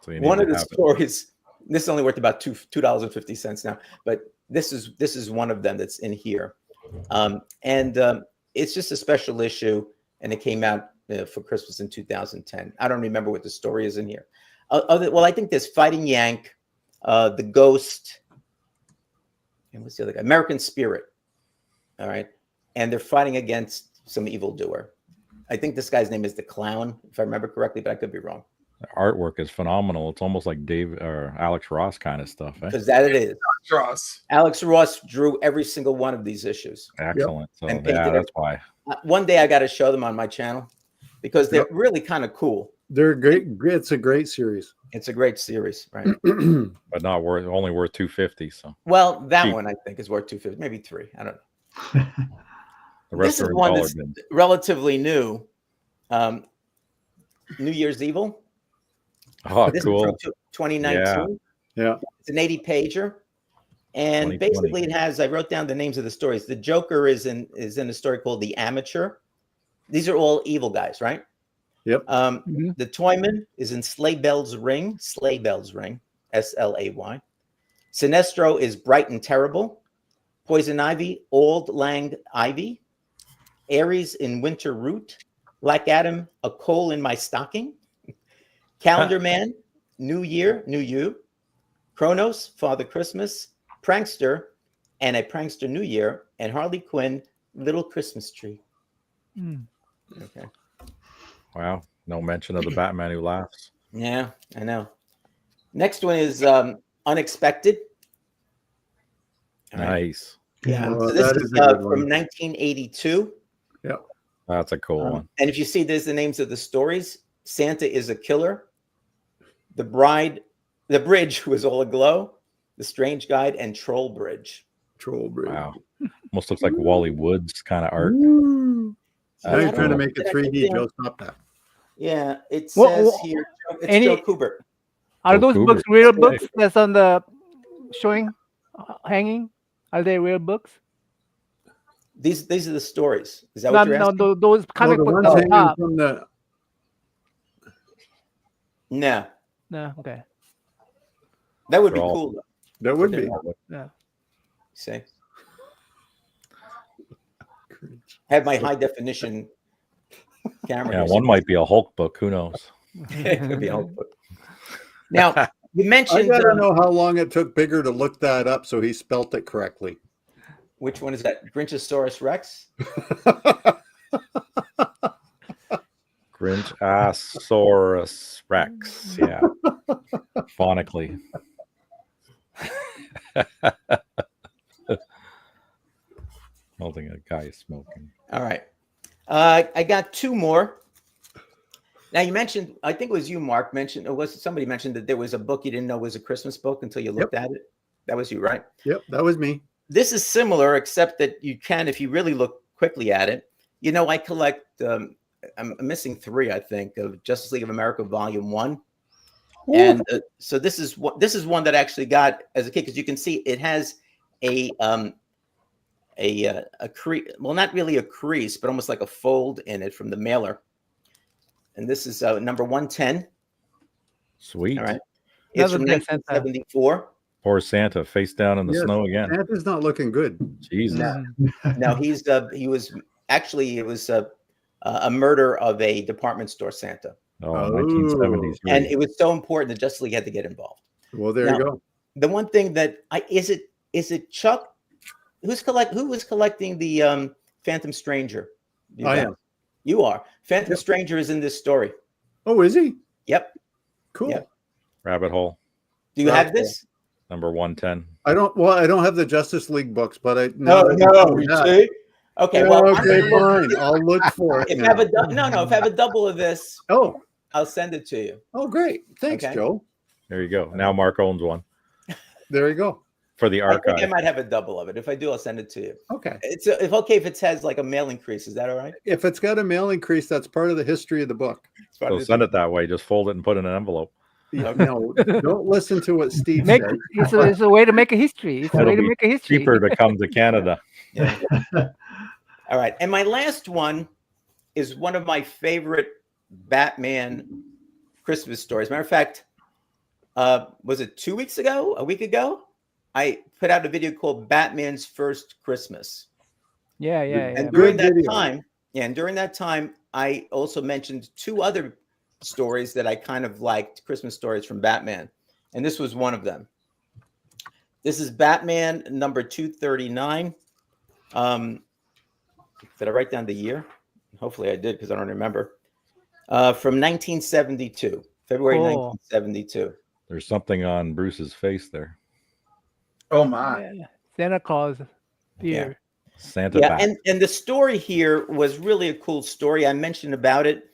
[SPEAKER 3] So you need
[SPEAKER 1] One
[SPEAKER 3] to
[SPEAKER 1] of the
[SPEAKER 3] have it.
[SPEAKER 1] stories, this is only worth about $2.50 now, but this is one of them that's in here, and it's just a special issue, and it came out for Christmas in 2010. I don't remember what the story is in here. I think there's Fighting Yank, the Ghost, and what's the other guy? American Spirit. All right, and they're fighting against some evildoer. I think this guy's name is the Clown, if I remember correctly, but I could be wrong.
[SPEAKER 3] The artwork is phenomenal. It's almost like Dave or Alex Ross kind of stuff. Eh?
[SPEAKER 1] Because that it is.
[SPEAKER 6] Ross.
[SPEAKER 1] Alex Ross drew every single one of these issues.
[SPEAKER 3] Excellent. So
[SPEAKER 1] And
[SPEAKER 3] yeah,
[SPEAKER 1] painted
[SPEAKER 3] that's why.
[SPEAKER 1] One day I got to show them on my channel because they're really kind of cool.
[SPEAKER 4] They're great. It's a great series.
[SPEAKER 1] It's a great series, right?
[SPEAKER 3] But not worth only worth $250. So
[SPEAKER 1] Well, that
[SPEAKER 3] Cheap.
[SPEAKER 1] one I think is worth $250, maybe $3. I don't know.
[SPEAKER 3] the rest
[SPEAKER 1] This is
[SPEAKER 3] are
[SPEAKER 1] one
[SPEAKER 3] dollar
[SPEAKER 1] that's
[SPEAKER 3] bins.
[SPEAKER 1] relatively new. New Year's Evil.
[SPEAKER 3] Oh,
[SPEAKER 1] This
[SPEAKER 3] cool.
[SPEAKER 1] is from 2019.
[SPEAKER 4] Yeah.
[SPEAKER 1] It's an 80 pager. And
[SPEAKER 3] 2020.
[SPEAKER 1] basically it has, I wrote down the names of the stories. The Joker is in a story called The Amateur. These are all evil guys, right?
[SPEAKER 4] Yep.
[SPEAKER 2] Mhm.
[SPEAKER 1] The Toyman is in Sleigh Bells Ring, Slay, Sinestro is Bright and Terrible. Poison Ivy, Auld Lang Ivy. Aries in Winter Root. Black Adam, A Coal in My Stocking. Calendar Man, New Year, New You. Kronos, Father Christmas, Prankster, and A Prankster New Year, and Harley Quinn, Little Christmas Tree.
[SPEAKER 2] Mm.
[SPEAKER 1] Okay.
[SPEAKER 3] Wow. No mention of the Batman Who Laughs.
[SPEAKER 1] Yeah, I know. Next one is Unexpected. All right.
[SPEAKER 3] Nice.
[SPEAKER 1] Yeah.
[SPEAKER 4] Well,
[SPEAKER 1] So this
[SPEAKER 4] that
[SPEAKER 1] is
[SPEAKER 4] is a good
[SPEAKER 1] from
[SPEAKER 4] one.
[SPEAKER 1] 1982.
[SPEAKER 3] That's a cool one.
[SPEAKER 1] And if you see, there's the names of the stories. Santa is a killer. The bridge was all aglow. The Strange Guide and Troll Bridge.
[SPEAKER 4] Troll Bridge.
[SPEAKER 3] Wow. Almost looks like Wally Woods kind of art.
[SPEAKER 4] Woo.
[SPEAKER 1] Yeah,
[SPEAKER 4] Now
[SPEAKER 1] I
[SPEAKER 4] you're
[SPEAKER 1] don't
[SPEAKER 4] trying to
[SPEAKER 1] know.
[SPEAKER 4] make it
[SPEAKER 1] I
[SPEAKER 4] 3D,
[SPEAKER 1] think,
[SPEAKER 4] Joe. Stop that.
[SPEAKER 1] Yeah, it
[SPEAKER 2] What-
[SPEAKER 1] says
[SPEAKER 2] what-
[SPEAKER 1] here, it's
[SPEAKER 2] any-
[SPEAKER 1] Joe Kubert.
[SPEAKER 2] Are
[SPEAKER 3] Joe
[SPEAKER 2] those
[SPEAKER 3] Kubert.
[SPEAKER 2] books real
[SPEAKER 3] Okay.
[SPEAKER 2] books that's on the showing, hanging? Are they real books?
[SPEAKER 1] These are the stories. Is that
[SPEAKER 2] No,
[SPEAKER 1] what you're asking?
[SPEAKER 2] those
[SPEAKER 4] No,
[SPEAKER 2] comic
[SPEAKER 4] the
[SPEAKER 2] books
[SPEAKER 4] ones
[SPEAKER 2] on the
[SPEAKER 4] hanging
[SPEAKER 2] top.
[SPEAKER 4] from the.
[SPEAKER 1] No,
[SPEAKER 2] No, okay.
[SPEAKER 1] that would be
[SPEAKER 3] They're all-
[SPEAKER 1] cool. Though.
[SPEAKER 4] That would
[SPEAKER 1] They're
[SPEAKER 4] be.
[SPEAKER 1] not.
[SPEAKER 2] No.
[SPEAKER 1] See, have my high definition camera.
[SPEAKER 3] Yeah,
[SPEAKER 1] here,
[SPEAKER 3] one
[SPEAKER 1] so
[SPEAKER 3] might be a Hulk book. Who knows?
[SPEAKER 1] it could be a whole book. Now you
[SPEAKER 4] I
[SPEAKER 1] mentioned
[SPEAKER 4] gotta know how long it took Bigger to look that up so he spelt it correctly.
[SPEAKER 1] which one is that? Grinchosaurus Rex.
[SPEAKER 3] Grinchosaurus Rex. Yeah. Phonically. Holding a guy smoking.
[SPEAKER 1] All right, I got two more. Now you mentioned, I think it was you, Mark, mentioned, or was it somebody mentioned that there was a book you didn't know was a Christmas book until you looked at it? That was you, right?
[SPEAKER 4] Yep, that was me.
[SPEAKER 1] This is similar, except that you can, if you really look quickly at it. You know, I collect. I'm missing 3, I think, of Justice League of America Volume 1, and so this is one that I actually got as a kid, because you can see it has a crease, well, not really a crease, but almost like a fold in it from the mailer. And this is number 110.
[SPEAKER 3] Sweet.
[SPEAKER 1] All right, it's from
[SPEAKER 2] Another Santa.
[SPEAKER 1] 1974.
[SPEAKER 3] Poor Santa face down in the
[SPEAKER 4] Yes.
[SPEAKER 3] snow again.
[SPEAKER 4] Santa's not looking good.
[SPEAKER 3] Jesus.
[SPEAKER 1] No. No, he was actually, it was a murder of a department store Santa,
[SPEAKER 3] Oh,
[SPEAKER 4] Oh.
[SPEAKER 3] 1973.
[SPEAKER 1] and it was so important that Justice League had to get involved.
[SPEAKER 4] Well, there
[SPEAKER 1] Now,
[SPEAKER 4] you go.
[SPEAKER 1] The one thing that is it Chuck who was collecting the Phantom Stranger? You
[SPEAKER 4] I
[SPEAKER 1] guys?
[SPEAKER 4] am.
[SPEAKER 1] You are. Phantom
[SPEAKER 4] Yep.
[SPEAKER 1] Stranger is in this story.
[SPEAKER 4] Oh, is he?
[SPEAKER 1] Yep.
[SPEAKER 4] Cool.
[SPEAKER 1] Yep.
[SPEAKER 3] Rabbit Hole,
[SPEAKER 1] Do you
[SPEAKER 4] Right.
[SPEAKER 1] have this?
[SPEAKER 3] number 110.
[SPEAKER 4] I don't have the Justice League books, but I
[SPEAKER 1] see. Okay, well, I'm
[SPEAKER 4] okay,
[SPEAKER 1] gonna look-
[SPEAKER 4] fine. I'll look for it.
[SPEAKER 1] If I
[SPEAKER 4] now.
[SPEAKER 1] have if I have a double of this,
[SPEAKER 4] Oh,
[SPEAKER 1] I'll send it to you.
[SPEAKER 4] great. Thanks,
[SPEAKER 1] Okay.
[SPEAKER 4] Joe.
[SPEAKER 3] There you go. Now Mark owns one
[SPEAKER 4] There you go.
[SPEAKER 3] for the
[SPEAKER 1] I think I
[SPEAKER 3] archive.
[SPEAKER 1] might have a double of it. If I do, I'll send it to you.
[SPEAKER 4] Okay.
[SPEAKER 1] It's if okay if it has like a mailing crease. Is that all right?
[SPEAKER 4] If it's got a mailing crease, that's part of the history of the book.
[SPEAKER 1] It's fine
[SPEAKER 3] So
[SPEAKER 1] to
[SPEAKER 3] send
[SPEAKER 1] do.
[SPEAKER 3] it that way. Just fold it and put it in an envelope.
[SPEAKER 4] Yeah, no, don't listen to what Steve
[SPEAKER 2] Make
[SPEAKER 4] said.
[SPEAKER 2] it's a way to make a history. It's a
[SPEAKER 3] It'll
[SPEAKER 2] way to
[SPEAKER 3] be
[SPEAKER 2] make a history.
[SPEAKER 3] Cheaper to come to Canada.
[SPEAKER 1] Yeah. All right. And my last one is one of my favorite Batman Christmas stories. Matter of fact, was it 2 weeks ago, a week ago? I put out a video called Batman's First Christmas.
[SPEAKER 2] Yeah.
[SPEAKER 1] And during
[SPEAKER 4] Good
[SPEAKER 1] that
[SPEAKER 4] video.
[SPEAKER 1] time, I also mentioned 2 other stories that I kind of liked, Christmas stories from Batman. And this was one of them. This is Batman number 239. Did I write down the year? Hopefully I did, because I don't remember. From 1972, February
[SPEAKER 2] Cool.
[SPEAKER 1] 1972.
[SPEAKER 3] There's something on Bruce's face there.
[SPEAKER 6] Oh my.
[SPEAKER 2] Yeah. Santa Claus here.
[SPEAKER 3] Santa
[SPEAKER 1] Yeah,
[SPEAKER 3] Bat.
[SPEAKER 1] and the story here was really a cool story. I mentioned about it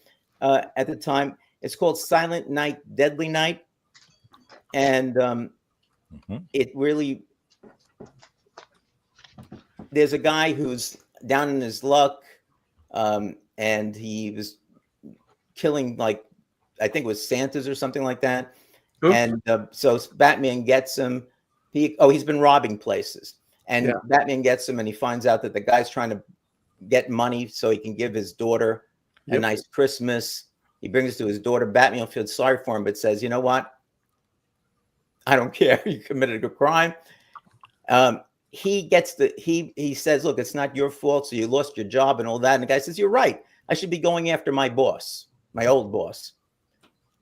[SPEAKER 1] at the time. It's called Silent Night, Deadly Night. And it really, there's a guy who's down in his luck, and he was killing, like, I think it was Santas or something like that.
[SPEAKER 6] Oops.
[SPEAKER 1] And so Batman gets him. He's been robbing places. And
[SPEAKER 4] Yeah.
[SPEAKER 1] Batman gets him, and he finds out that the guy's trying to get money so he can give his daughter a
[SPEAKER 4] Yep.
[SPEAKER 1] nice Christmas. He brings it to his daughter. Batman feels sorry for him, but says, "You know what? I don't care. You committed a crime." He says, "Look, it's not your fault. So you lost your job and all that." And the guy says, "You're right. I should be going after my boss, my old boss."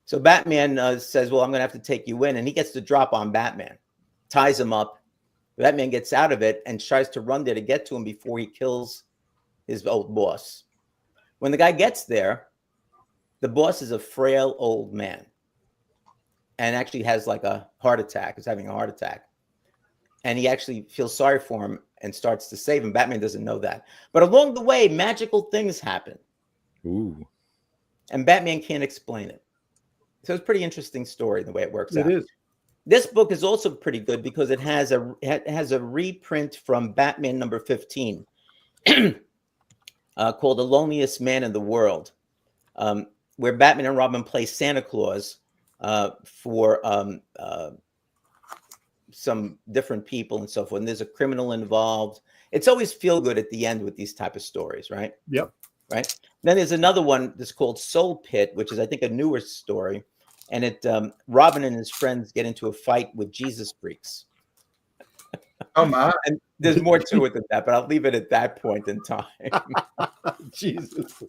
[SPEAKER 1] So Batman says, well, I'm going to have to take you in. And he gets the drop on Batman, ties him up. Batman gets out of it and tries to run there to get to him before he kills his old boss. When the guy gets there, the boss is a frail old man and actually has like a heart attack, is having a heart attack. And he actually feels sorry for him and starts to save him. Batman doesn't know that. But along the way, magical things happen.
[SPEAKER 3] Ooh.
[SPEAKER 1] And Batman can't explain it. So it's a pretty interesting story the way it works out.
[SPEAKER 4] It is.
[SPEAKER 1] This book is also pretty good because it has a reprint from Batman number 15 called The Loneliest Man in the World, where Batman and Robin play Santa Claus for some different people and so forth. And there's a criminal involved. It's always feel good at the end with these type of stories, right?
[SPEAKER 4] Yep.
[SPEAKER 1] Right. Then there's another one that's called Soul Pit, which is, I think, a newer story. And it Robin and his friends get into a fight with Jesus freaks.
[SPEAKER 6] Oh my!
[SPEAKER 1] And there's more to it than that, but I'll leave it at that point in time.
[SPEAKER 4] Jesus.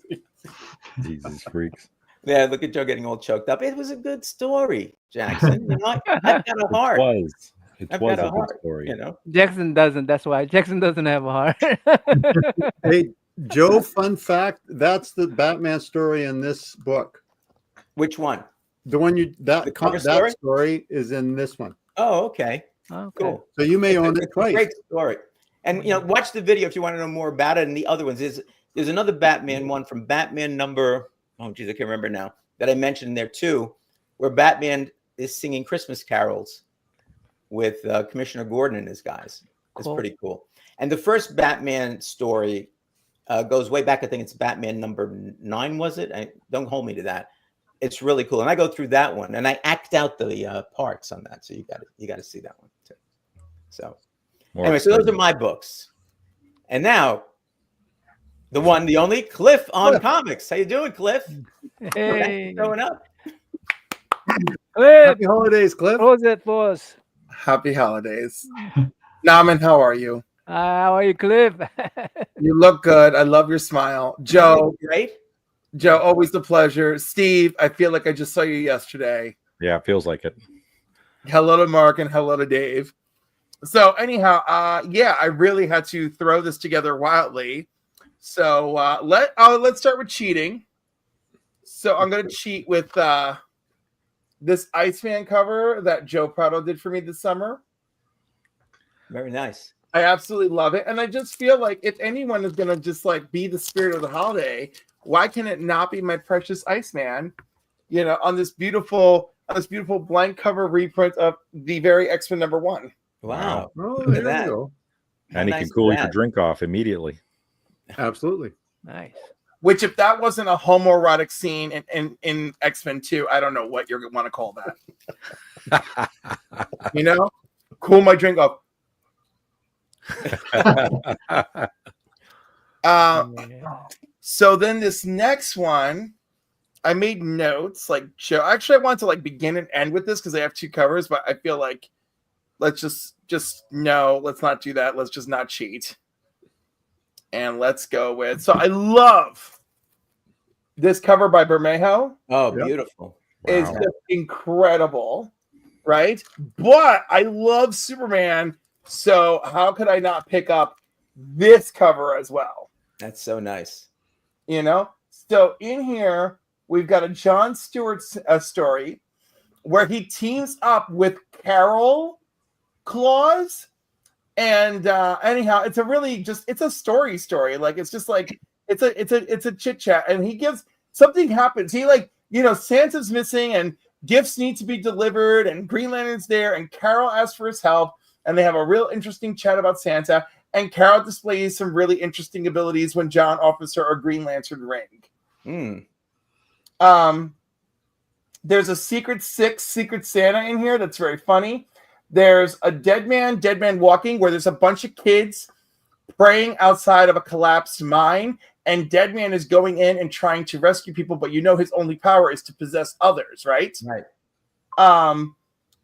[SPEAKER 3] Jesus freaks.
[SPEAKER 1] Yeah, look at Joe getting all choked up. It was a good story, Jackson. You know, I've got a heart.
[SPEAKER 3] It was
[SPEAKER 1] got
[SPEAKER 3] a
[SPEAKER 1] a
[SPEAKER 3] good
[SPEAKER 1] heart,
[SPEAKER 3] story.
[SPEAKER 1] You know,
[SPEAKER 2] Jackson doesn't. That's why Jackson doesn't have a heart.
[SPEAKER 4] Hey, Joe, fun fact, that's the Batman story in this book.
[SPEAKER 1] which one?
[SPEAKER 4] The one
[SPEAKER 1] The cover story?
[SPEAKER 4] that story is in this one.
[SPEAKER 1] Oh, okay,
[SPEAKER 2] Okay.
[SPEAKER 1] cool.
[SPEAKER 4] So you may own
[SPEAKER 1] It's
[SPEAKER 4] it
[SPEAKER 1] a
[SPEAKER 4] twice.
[SPEAKER 1] great story. And you know, watch the video if you want to know more about it. And the other ones there's another Batman one from Batman number, oh geez, I can't remember now, that I mentioned there too, where Batman is singing Christmas carols with Commissioner Gordon and his guys. It's
[SPEAKER 2] Cool.
[SPEAKER 1] pretty cool. And the first Batman story goes way back. I think it's Batman number 9, was it? Don't hold me to that. It's really cool. And I go through that one and I act out the parts on that. So you got to see that one too. So
[SPEAKER 3] More
[SPEAKER 1] anyway, so those are
[SPEAKER 3] exciting.
[SPEAKER 1] my books. And now the one, the only, Cliff on
[SPEAKER 4] Cliff.
[SPEAKER 1] comics. How you doing, Cliff?
[SPEAKER 2] Hey,
[SPEAKER 1] Showing up.
[SPEAKER 2] Cliff,
[SPEAKER 4] Happy holidays, Cliff.
[SPEAKER 2] close it for us.
[SPEAKER 6] Happy holidays. Naaman, how are you?
[SPEAKER 2] How are you, Cliff?
[SPEAKER 6] You look good. I love your smile. Joe,
[SPEAKER 1] Great.
[SPEAKER 6] Joe, always a pleasure. Steve, I feel like I just saw you yesterday.
[SPEAKER 3] Yeah, it feels like it.
[SPEAKER 6] Hello to Mark and hello to Dave. So anyhow, yeah, I really had to throw this together wildly. So let's start with cheating. So I'm gonna cheat with this Iceman cover that Joe Prado did for me this summer.
[SPEAKER 1] Very nice.
[SPEAKER 6] I absolutely love it, and I just feel like if anyone is gonna just like be the spirit of the holiday, why can it not be my precious Iceman? You know, on this beautiful blank cover reprint of the very X-Men #1.
[SPEAKER 1] Wow.
[SPEAKER 4] Oh,
[SPEAKER 1] Look at
[SPEAKER 4] there
[SPEAKER 1] that.
[SPEAKER 4] we go.
[SPEAKER 3] And
[SPEAKER 1] How
[SPEAKER 3] he
[SPEAKER 1] nice
[SPEAKER 3] can cool
[SPEAKER 1] is
[SPEAKER 3] your
[SPEAKER 1] that?
[SPEAKER 3] drink off immediately.
[SPEAKER 4] Absolutely.
[SPEAKER 2] Nice.
[SPEAKER 6] Which, if that wasn't a homoerotic scene in X-Men 2, I don't know what you're gonna want to call that. You know, cool my drink off. So then this next one, I made notes like Joe. Actually, I want to like begin and end with this because I have 2 covers, but I feel like let's just no, let's not do that. Let's just not cheat. And let's go with. So I love this cover by Bermejo.
[SPEAKER 1] Oh,
[SPEAKER 4] Yep.
[SPEAKER 1] beautiful.
[SPEAKER 6] It's
[SPEAKER 3] Wow.
[SPEAKER 6] just incredible, right? But I love Superman, so how could I not pick up this cover as well?
[SPEAKER 1] That's so nice.
[SPEAKER 6] You know? So in here, we've got a John Stewart story where he teams up with Carol Claus. And anyhow, it's a really just it's a story. Like it's just like it's a chit chat, and he gives something happens. He like, you know, Santa's missing and gifts need to be delivered, and Green Lantern's there, and Carol asks for his help, and they have a real interesting chat about Santa. And Carol displays some really interesting abilities when John offers her a Green Lantern ring. There's a Secret Santa in here that's very funny. There's a dead man walking, where there's a bunch of kids praying outside of a collapsed mine, and Dead Man is going in and trying to rescue people, but you know his only power is to possess others, right?
[SPEAKER 1] Right.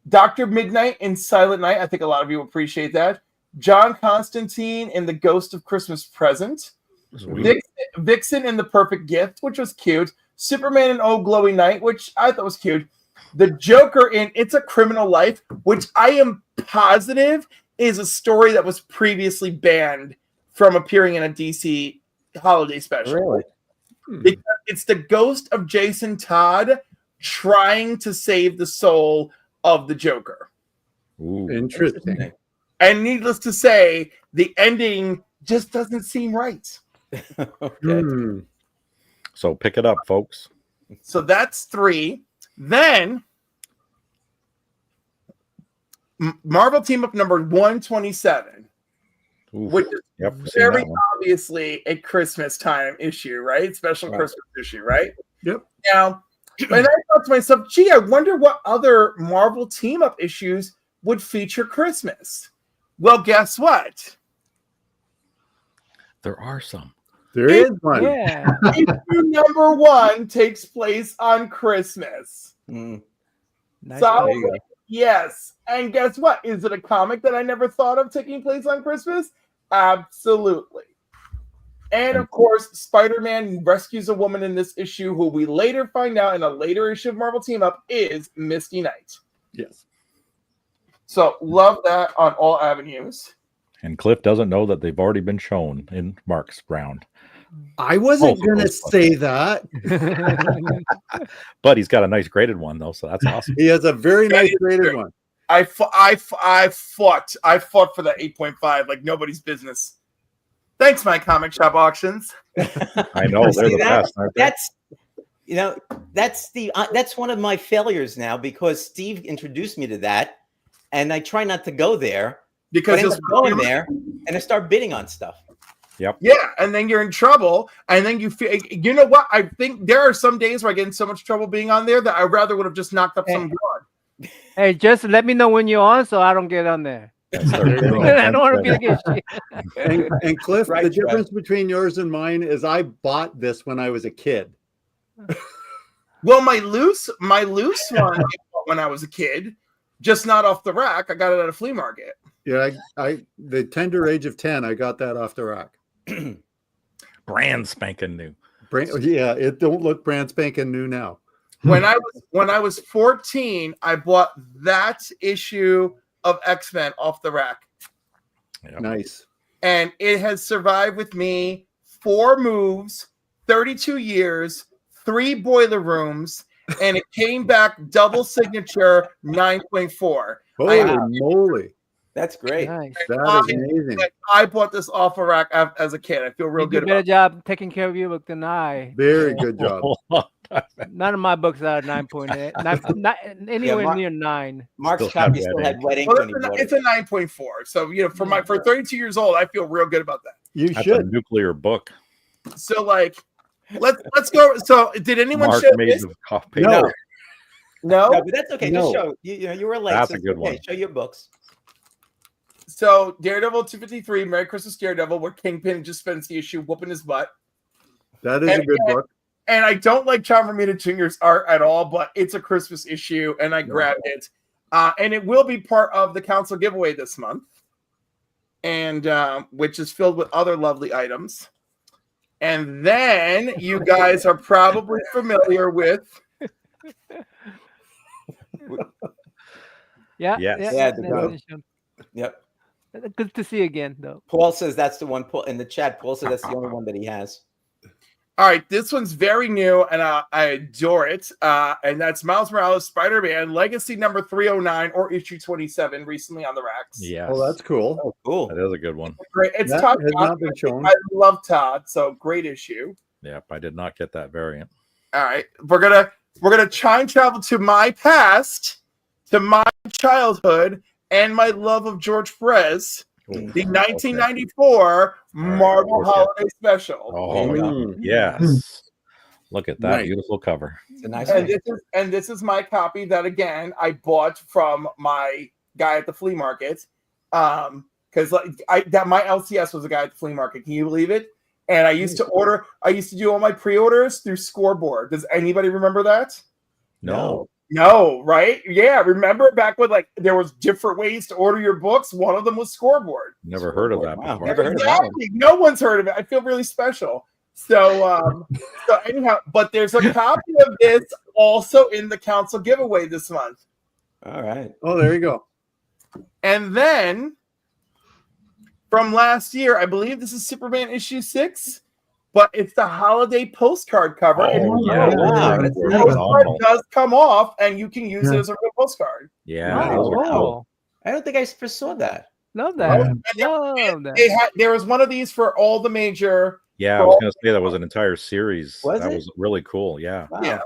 [SPEAKER 6] Dr. Midnight in Silent Night, I think a lot of you appreciate that. John Constantine in The Ghost of Christmas Present.
[SPEAKER 3] Sweet.
[SPEAKER 6] Vixen in The Perfect Gift, which was cute. Superman in Oh Glowy Night, which I thought was cute. The Joker in It's a Criminal Life, which I am positive is a story that was previously banned from appearing in a DC holiday special.
[SPEAKER 1] Really?
[SPEAKER 6] Because it's the ghost of Jason Todd trying to save the soul of the Joker.
[SPEAKER 3] Ooh.
[SPEAKER 4] Interesting.
[SPEAKER 6] And needless to say, the ending just doesn't seem right.
[SPEAKER 1] Okay.
[SPEAKER 4] Hmm.
[SPEAKER 3] So pick it up, folks.
[SPEAKER 6] So that's 3. Then Marvel Team Up number 127,
[SPEAKER 3] Oof.
[SPEAKER 6] which is
[SPEAKER 3] Yep, seen
[SPEAKER 6] very
[SPEAKER 3] that one.
[SPEAKER 6] obviously a Christmas time issue, right? Special
[SPEAKER 1] Right.
[SPEAKER 6] Christmas issue, right?
[SPEAKER 4] Yep.
[SPEAKER 6] Now, and I thought to myself, gee, I wonder what other Marvel Team Up issues would feature Christmas. Well, guess what?
[SPEAKER 3] There are some.
[SPEAKER 4] There is one.
[SPEAKER 2] Yeah.
[SPEAKER 6] Issue number 1 takes place on Christmas.
[SPEAKER 1] Mm,
[SPEAKER 2] Nice.
[SPEAKER 6] So,
[SPEAKER 1] there you go.
[SPEAKER 6] yes. And guess what? Is it a comic that I never thought of taking place on Christmas? Absolutely. And of course, Spider-Man rescues a woman in this issue who we later find out in a later issue of Marvel Team Up is Misty Knight.
[SPEAKER 4] Yes.
[SPEAKER 6] So love that on all avenues.
[SPEAKER 3] And Cliff doesn't know that they've already been shown in Mark's round.
[SPEAKER 4] I wasn't
[SPEAKER 3] Also
[SPEAKER 4] going to
[SPEAKER 3] those books.
[SPEAKER 4] say that.
[SPEAKER 3] But he's got a nice graded one, though, so that's awesome.
[SPEAKER 4] He has a very
[SPEAKER 6] That
[SPEAKER 4] nice
[SPEAKER 6] is
[SPEAKER 4] graded
[SPEAKER 6] true.
[SPEAKER 4] one.
[SPEAKER 6] I fought for that 8.5 like nobody's business. Thanks, my comic shop auctions.
[SPEAKER 3] I know they're
[SPEAKER 1] See,
[SPEAKER 3] the best, aren't they?
[SPEAKER 1] That's one of my failures now because Steve introduced me to that, and I try not to go there.
[SPEAKER 6] Because
[SPEAKER 1] But I end
[SPEAKER 6] this
[SPEAKER 1] up going there, and I start bidding on stuff.
[SPEAKER 6] yeah, and then you're in trouble, and then you feel. You know what? I think there are some days where I get in so much trouble being on there that I rather would have just knocked up some broad.
[SPEAKER 2] Hey, just let me know when you're on so I don't get on there.
[SPEAKER 3] I start
[SPEAKER 4] There you
[SPEAKER 3] bidding
[SPEAKER 4] go.
[SPEAKER 3] on
[SPEAKER 2] I don't want to be
[SPEAKER 3] things
[SPEAKER 2] against you.
[SPEAKER 4] And Cliff,
[SPEAKER 1] Right,
[SPEAKER 4] the
[SPEAKER 1] Trev.
[SPEAKER 4] difference between yours and mine is I bought this when I was a kid.
[SPEAKER 6] Well, my loose one I bought when I was a kid, just not off the rack. I got it at a flea market.
[SPEAKER 4] Yeah, I the tender age of 10, I got that off the rack.
[SPEAKER 3] brand spanking new.
[SPEAKER 4] Yeah, it don't look brand spanking new now.
[SPEAKER 6] When I was 14, I bought that issue of X-Men off the rack.
[SPEAKER 3] Yep.
[SPEAKER 4] Nice.
[SPEAKER 6] And it has survived with me 4 moves, 32 years, 3 boiler rooms, and it came back double signature 9.4.
[SPEAKER 4] Holy
[SPEAKER 6] I-
[SPEAKER 4] moly.
[SPEAKER 1] That's great.
[SPEAKER 2] Nice.
[SPEAKER 4] That is amazing.
[SPEAKER 6] I bought this off a rack as a kid. I feel real
[SPEAKER 2] You do a
[SPEAKER 6] good
[SPEAKER 2] better
[SPEAKER 6] about it.
[SPEAKER 2] job taking care of your book than I.
[SPEAKER 4] Very good job.
[SPEAKER 2] None of my books are 9.8. Not anywhere
[SPEAKER 1] Mark-
[SPEAKER 2] near 9.
[SPEAKER 1] Mark's
[SPEAKER 3] Still have
[SPEAKER 1] copy
[SPEAKER 3] wet
[SPEAKER 1] still
[SPEAKER 3] ink.
[SPEAKER 1] had wet ink
[SPEAKER 6] Well,
[SPEAKER 1] when he bought
[SPEAKER 6] it's
[SPEAKER 1] it.
[SPEAKER 6] a 9.4. So, for 32 years old, I feel real good about that.
[SPEAKER 4] You
[SPEAKER 3] That's a
[SPEAKER 4] should.
[SPEAKER 3] nuclear book.
[SPEAKER 6] So, let's go. So, did anyone
[SPEAKER 3] Mark
[SPEAKER 6] show
[SPEAKER 3] made
[SPEAKER 6] this?
[SPEAKER 3] the copy.
[SPEAKER 4] No.
[SPEAKER 1] No,
[SPEAKER 6] No.
[SPEAKER 1] but that's okay.
[SPEAKER 4] No.
[SPEAKER 1] Just show. You were late.
[SPEAKER 3] That's
[SPEAKER 1] so
[SPEAKER 3] a good
[SPEAKER 1] it's okay.
[SPEAKER 3] one.
[SPEAKER 1] Show your books.
[SPEAKER 6] So, Daredevil 253, Merry Christmas, Daredevil, where Kingpin just spends the issue whooping his butt.
[SPEAKER 4] That is a good book.
[SPEAKER 6] And I don't like John Romita Jr.'s art at all, but it's a Christmas issue, and I grabbed it. And it will be part of the council giveaway this month, and which is filled with other lovely items. And then you guys are probably familiar with
[SPEAKER 2] Yeah.
[SPEAKER 3] Yes.
[SPEAKER 1] Yeah, the
[SPEAKER 2] that's-
[SPEAKER 1] Yep.
[SPEAKER 2] Good to see you again, though.
[SPEAKER 1] Paul says that's the one. Paul in the chat. Paul said that's the only one that he has.
[SPEAKER 6] all right, this one's very new, and I adore it. And that's Miles Morales Spider-Man Legacy number 309 or issue 27, recently on the racks.
[SPEAKER 3] Yes.
[SPEAKER 4] Oh, that's cool.
[SPEAKER 1] Oh, cool.
[SPEAKER 3] That is a good one.
[SPEAKER 6] Great. It's
[SPEAKER 4] That
[SPEAKER 6] Todd.
[SPEAKER 4] has not been shown.
[SPEAKER 6] I love Todd, so great issue.
[SPEAKER 3] Yep, I did not get that variant.
[SPEAKER 6] All right, we're gonna try and travel to my past, to my childhood, and my love of George Perez,
[SPEAKER 3] Ooh,
[SPEAKER 6] the 1994 Marvel
[SPEAKER 3] okay.
[SPEAKER 6] Holiday Special.
[SPEAKER 3] Oh,
[SPEAKER 1] There you go.
[SPEAKER 4] Mm.
[SPEAKER 3] yes. Look at that
[SPEAKER 4] Nice.
[SPEAKER 3] beautiful cover.
[SPEAKER 1] It's a nice
[SPEAKER 6] And
[SPEAKER 1] one.
[SPEAKER 6] this is my copy that again I bought from my guy at the flea market. Because my LCS was a guy at the flea market. Can you believe it? And I used to do all my pre-orders through Scoreboard. Does anybody remember that?
[SPEAKER 3] No.
[SPEAKER 6] No, right? Yeah, remember back when there was different ways to order your books? One of them was Scoreboard.
[SPEAKER 3] Never heard of that
[SPEAKER 1] Wow,
[SPEAKER 3] before.
[SPEAKER 1] never heard of that one.
[SPEAKER 6] Exactly. No one's heard of it. I feel really special. So anyhow, but there's a copy of this also in the council giveaway this month.
[SPEAKER 1] All right.
[SPEAKER 4] Oh, there you go.
[SPEAKER 6] And then from last year, I believe this is Superman issue 6, but it's the holiday postcard cover.
[SPEAKER 3] Oh,
[SPEAKER 6] And
[SPEAKER 3] yeah.
[SPEAKER 1] wow,
[SPEAKER 3] those
[SPEAKER 1] that's
[SPEAKER 3] were
[SPEAKER 1] nice.
[SPEAKER 6] the postcard
[SPEAKER 3] phenomenal.
[SPEAKER 6] does come off, and you can use it
[SPEAKER 5] Yeah.
[SPEAKER 6] as a real postcard.
[SPEAKER 3] Yeah,
[SPEAKER 1] Oh,
[SPEAKER 3] those are
[SPEAKER 2] wow.
[SPEAKER 3] cool.
[SPEAKER 1] I don't think I ever saw that.
[SPEAKER 2] Love that.
[SPEAKER 5] Yeah.
[SPEAKER 2] Love that.
[SPEAKER 6] There was one of these for all the major.
[SPEAKER 3] Yeah, I was going to say that was an entire series.
[SPEAKER 1] Was
[SPEAKER 3] That
[SPEAKER 1] it?
[SPEAKER 3] was really cool. Yeah.
[SPEAKER 1] Wow.
[SPEAKER 6] Yeah.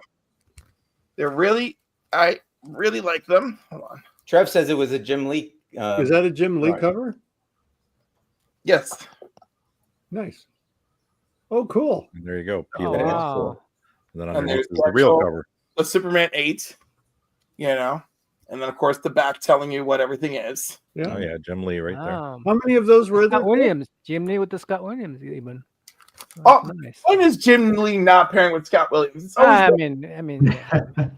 [SPEAKER 6] I really like them. Hold on.
[SPEAKER 1] Trev says it was a Jim Lee.
[SPEAKER 4] Is that a Jim Lee
[SPEAKER 1] right.
[SPEAKER 4] cover?
[SPEAKER 6] Yes.
[SPEAKER 4] Nice. Oh, cool.
[SPEAKER 3] And there you go.
[SPEAKER 2] Oh,
[SPEAKER 3] Peel it off.
[SPEAKER 2] wow.
[SPEAKER 3] And then
[SPEAKER 6] And
[SPEAKER 3] underneath
[SPEAKER 6] there's
[SPEAKER 3] is the real
[SPEAKER 6] actual-
[SPEAKER 3] cover.
[SPEAKER 6] The Superman 8, and then of course the back telling you what everything is.
[SPEAKER 4] Yeah.
[SPEAKER 3] Oh yeah, Jim Lee right there.
[SPEAKER 2] Wow.
[SPEAKER 4] How many of those were there?
[SPEAKER 2] Scott Williams. Jim Lee with the Scott Williams even.
[SPEAKER 6] Oh,
[SPEAKER 2] Nice.
[SPEAKER 6] When is Jim Lee not pairing with Scott Williams? It's always
[SPEAKER 2] I
[SPEAKER 6] been-
[SPEAKER 2] mean, yeah.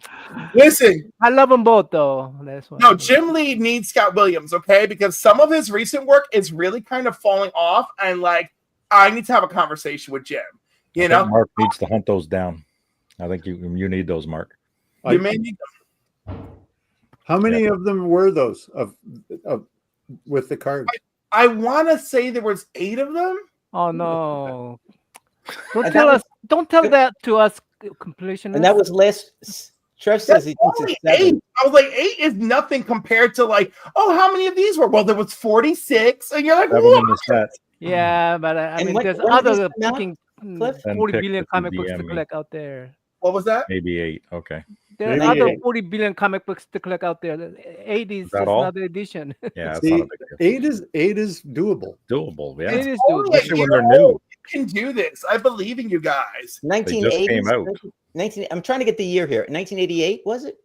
[SPEAKER 6] Listen,
[SPEAKER 2] I love them both though. That's why.
[SPEAKER 6] no, Jim Lee needs Scott Williams, okay? Because some of his recent work is really kind of falling off, and like I need to have a conversation with Jim.
[SPEAKER 3] I
[SPEAKER 6] You
[SPEAKER 3] think
[SPEAKER 6] know,
[SPEAKER 3] Mark needs to hunt those down. I think you need those, Mark.
[SPEAKER 6] you may need
[SPEAKER 4] How many of them were those of with the cards?
[SPEAKER 6] I want to say there was 8 of them.
[SPEAKER 2] Oh no! Don't
[SPEAKER 1] And
[SPEAKER 2] tell
[SPEAKER 1] that
[SPEAKER 2] us. Don't tell that to us, completion.
[SPEAKER 1] And that was last. Trev says he thinks
[SPEAKER 6] Only
[SPEAKER 1] it's 7.
[SPEAKER 6] 8. I was like, 8 is nothing compared to like, oh, how many of these were? Well, there was 46, and you're like,
[SPEAKER 3] 7
[SPEAKER 6] what?
[SPEAKER 3] in the set.
[SPEAKER 2] Yeah, but I
[SPEAKER 1] And
[SPEAKER 2] mean,
[SPEAKER 1] when-
[SPEAKER 2] there's
[SPEAKER 1] when did these
[SPEAKER 2] other
[SPEAKER 1] come out,
[SPEAKER 2] fucking
[SPEAKER 1] Cliff?
[SPEAKER 2] 40
[SPEAKER 3] Pick
[SPEAKER 2] billion
[SPEAKER 3] if you
[SPEAKER 2] comic books to
[SPEAKER 3] DM me.
[SPEAKER 2] collect out there.
[SPEAKER 6] What was that?
[SPEAKER 3] Maybe 8. Okay.
[SPEAKER 2] There are
[SPEAKER 4] Maybe
[SPEAKER 2] other
[SPEAKER 4] 8.
[SPEAKER 2] 40 billion comic books to collect out there. 80 is
[SPEAKER 3] that
[SPEAKER 2] just
[SPEAKER 3] all?
[SPEAKER 2] another edition.
[SPEAKER 3] Yeah, that's
[SPEAKER 4] See,
[SPEAKER 3] not a big deal.
[SPEAKER 4] 8 is doable.
[SPEAKER 3] Doable. Yeah.
[SPEAKER 2] It is
[SPEAKER 6] Only
[SPEAKER 2] doable.
[SPEAKER 6] a
[SPEAKER 3] Especially when
[SPEAKER 6] year
[SPEAKER 3] they're new.
[SPEAKER 6] old. You can do this. I believe in you guys.
[SPEAKER 1] 1980.
[SPEAKER 3] came out.
[SPEAKER 1] 19. I'm trying to get the year here. 1988 was it?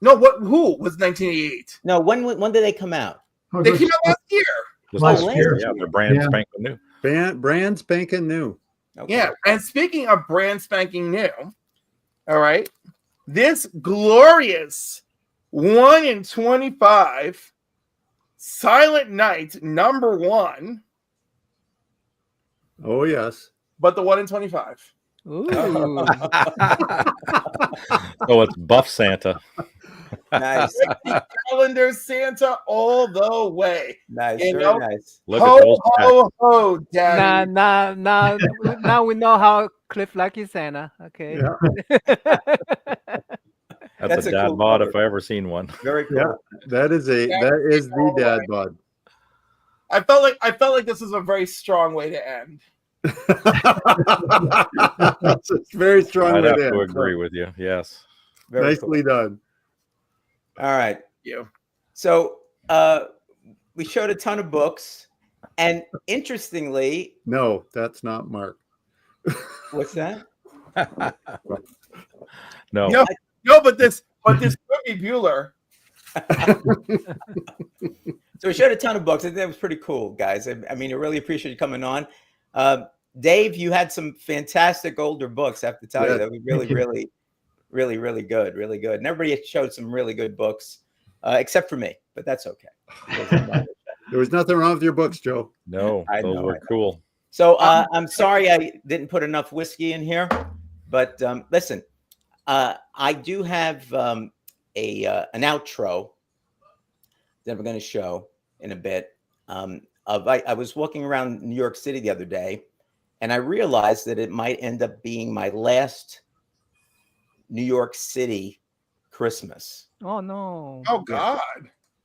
[SPEAKER 6] No, who was 1988?
[SPEAKER 1] No. When did they come out?
[SPEAKER 5] Oh,
[SPEAKER 6] They
[SPEAKER 5] this-
[SPEAKER 6] came out last year.
[SPEAKER 3] Just
[SPEAKER 5] Last
[SPEAKER 3] last
[SPEAKER 5] year.
[SPEAKER 3] Yeah, they're brand
[SPEAKER 5] Yeah.
[SPEAKER 3] spanking new.
[SPEAKER 4] Brand spanking new.
[SPEAKER 1] Okay.
[SPEAKER 6] Yeah, and speaking of brand spanking new, all right, this glorious 1 in 25 Silent Night #1,
[SPEAKER 4] Oh yes.
[SPEAKER 6] but the 1 in 25.
[SPEAKER 2] Ooh.
[SPEAKER 3] So it's Buff Santa.
[SPEAKER 1] Nice.
[SPEAKER 6] Calendar Santa all the way.
[SPEAKER 1] Nice.
[SPEAKER 6] You
[SPEAKER 1] Very
[SPEAKER 6] know?
[SPEAKER 1] nice.
[SPEAKER 3] Look at
[SPEAKER 6] Ho,
[SPEAKER 3] those tags.
[SPEAKER 6] ho, ho, daddy.
[SPEAKER 2] Now we know how Cliff likes his Santa. Okay.
[SPEAKER 4] Yeah.
[SPEAKER 3] That's
[SPEAKER 1] That's
[SPEAKER 3] a
[SPEAKER 1] a
[SPEAKER 3] dad
[SPEAKER 1] cool
[SPEAKER 3] bod
[SPEAKER 1] cover.
[SPEAKER 3] if I ever seen one.
[SPEAKER 1] Very cool.
[SPEAKER 4] Yeah. That is the dad bod.
[SPEAKER 6] I felt like this was a very strong way to end.
[SPEAKER 4] That's a very strong
[SPEAKER 3] I'd
[SPEAKER 4] way
[SPEAKER 3] have
[SPEAKER 4] to
[SPEAKER 3] to
[SPEAKER 4] end.
[SPEAKER 3] agree with you. Yes.
[SPEAKER 1] Very cool.
[SPEAKER 4] Nicely done.
[SPEAKER 1] All right.
[SPEAKER 6] You.
[SPEAKER 1] So we showed a ton of books, and interestingly,
[SPEAKER 4] No, that's not Mark.
[SPEAKER 1] what's that?
[SPEAKER 3] No.
[SPEAKER 6] No, but this could be Bueller.
[SPEAKER 1] So we showed a ton of books. I think that was pretty cool, guys. I mean, I really appreciate you coming on. Dave, you had some fantastic older books. I have to tell you,
[SPEAKER 4] Yeah,
[SPEAKER 1] that was really,
[SPEAKER 5] thank you.
[SPEAKER 1] really good, really good. And everybody showed some really good books, except for me, but that's okay.
[SPEAKER 4] There was nothing wrong with your books, Joe.
[SPEAKER 3] No.
[SPEAKER 1] I
[SPEAKER 3] Those
[SPEAKER 1] know,
[SPEAKER 3] were
[SPEAKER 1] I know.
[SPEAKER 3] cool.
[SPEAKER 1] So I'm sorry I didn't put enough whiskey in here, but listen, I do have an outro that we're going to show in a bit. I was walking around New York City the other day, and I realized that it might end up being my last New York City Christmas.
[SPEAKER 2] Oh no.
[SPEAKER 6] Oh God.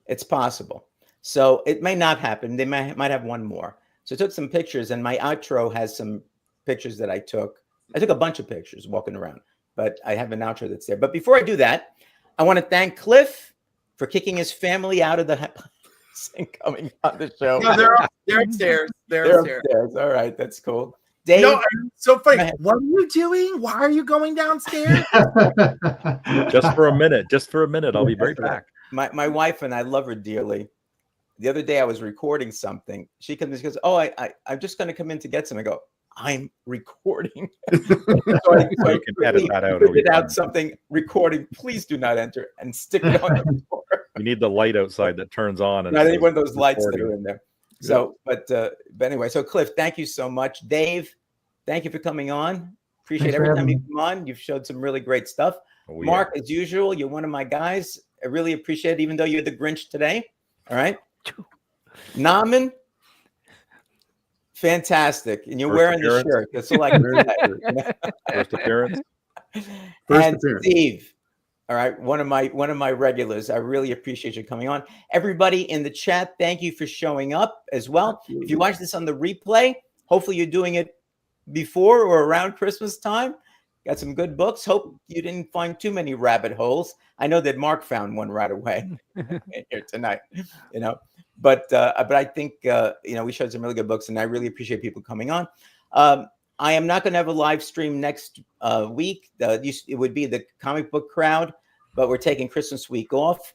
[SPEAKER 1] It's possible. So it may not happen. They might have one more. So I took some pictures, and my outro has some pictures that I took. I took a bunch of pictures walking around, but I have an outro that's there. But before I do that, I want to thank Cliff for kicking his family out of the house and coming on the show.
[SPEAKER 6] No, they're upstairs. They're
[SPEAKER 1] They're
[SPEAKER 6] upstairs.
[SPEAKER 1] upstairs. All right, that's cool. Dave,
[SPEAKER 6] No, so funny.
[SPEAKER 1] Go ahead.
[SPEAKER 6] What are you doing? Why are you going downstairs?
[SPEAKER 3] Just for a minute. Just for a minute. I'll be right back.
[SPEAKER 1] my wife and I love her dearly. The other day I was recording something. She comes and she goes, "Oh, I'm just going to come in to get some." I go, "I'm recording." So I
[SPEAKER 3] You can edit that out. It'll be
[SPEAKER 1] printed out
[SPEAKER 3] fine.
[SPEAKER 1] something recording. Please do not enter and stick it on the floor.
[SPEAKER 3] You need the light outside that turns on. And
[SPEAKER 1] Not any
[SPEAKER 3] says
[SPEAKER 1] one of those lights that
[SPEAKER 3] recording.
[SPEAKER 1] are in there. So, but anyway, so Cliff, thank you so much. Dave, thank you for coming on. Appreciate
[SPEAKER 5] Thanks for
[SPEAKER 1] every time you
[SPEAKER 5] having
[SPEAKER 1] come on. You've showed some really great stuff.
[SPEAKER 3] Oh, yeah.
[SPEAKER 1] Mark, as usual, you're one of my guys. I really appreciate it, even though you're the Grinch today. All right. Naaman, fantastic. And you're
[SPEAKER 3] First
[SPEAKER 1] wearing the
[SPEAKER 3] appearance.
[SPEAKER 1] shirt. That's all I can say.
[SPEAKER 3] First appearance.
[SPEAKER 4] First
[SPEAKER 1] And
[SPEAKER 4] appearance.
[SPEAKER 1] Steve, all right, one of my regulars. I really appreciate you coming on. Everybody in the chat, thank you for showing up as well. If you watch this on the replay, hopefully you're doing it before or around Christmas time. Got some good books. Hope you didn't find too many rabbit holes. I know that Mark found one right away here tonight, you know. But I think you know, we showed some really good books, and I really appreciate people coming on. I am not going to have a live stream next week. It would be the comic book crowd, but we're taking Christmas week off.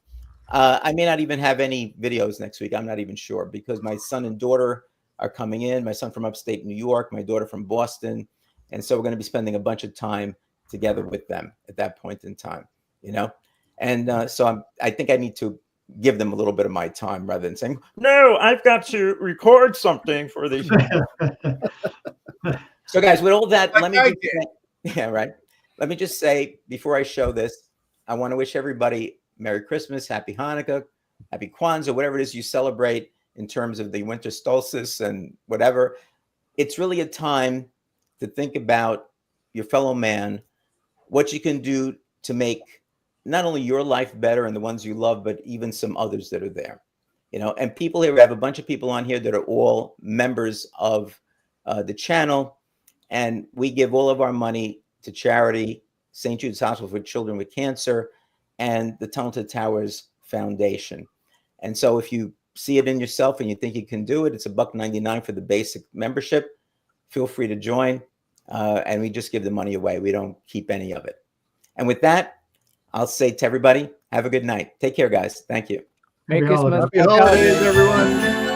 [SPEAKER 1] I may not even have any videos next week. I'm not even sure, because my son and daughter are coming in. My son from upstate New York, my daughter from Boston. And so we're going to be spending a bunch of time together with them at that point in time, you know? And so I think I need to give them a little bit of my time rather than saying, no, I've got to record something for these. So guys, with all that, let me just say, yeah, right. Let me just say, before I show this, I want to wish everybody Merry Christmas, Happy Hanukkah, Happy Kwanzaa, whatever it is you celebrate in terms of the winter solstice and whatever. It's really a time to think about your fellow man, what you can do to make not only your life better and the ones you love, but even some others that are there, you know. And people here, we have a bunch of people on here that are all members of the channel, and we give all of our money to charity, St. Jude's Hospital for Children with Cancer, and the Talented Towers Foundation. And so if you see it in yourself and you think you can do it, it's $1.99 for the basic membership. Feel free to join, and we just give the money away. We don't keep any of it. And with that, I'll say to everybody, have a good night. Take care, guys. Thank you.
[SPEAKER 2] Merry
[SPEAKER 5] Happy holidays.
[SPEAKER 2] Christmas.
[SPEAKER 4] Happy holidays, everyone.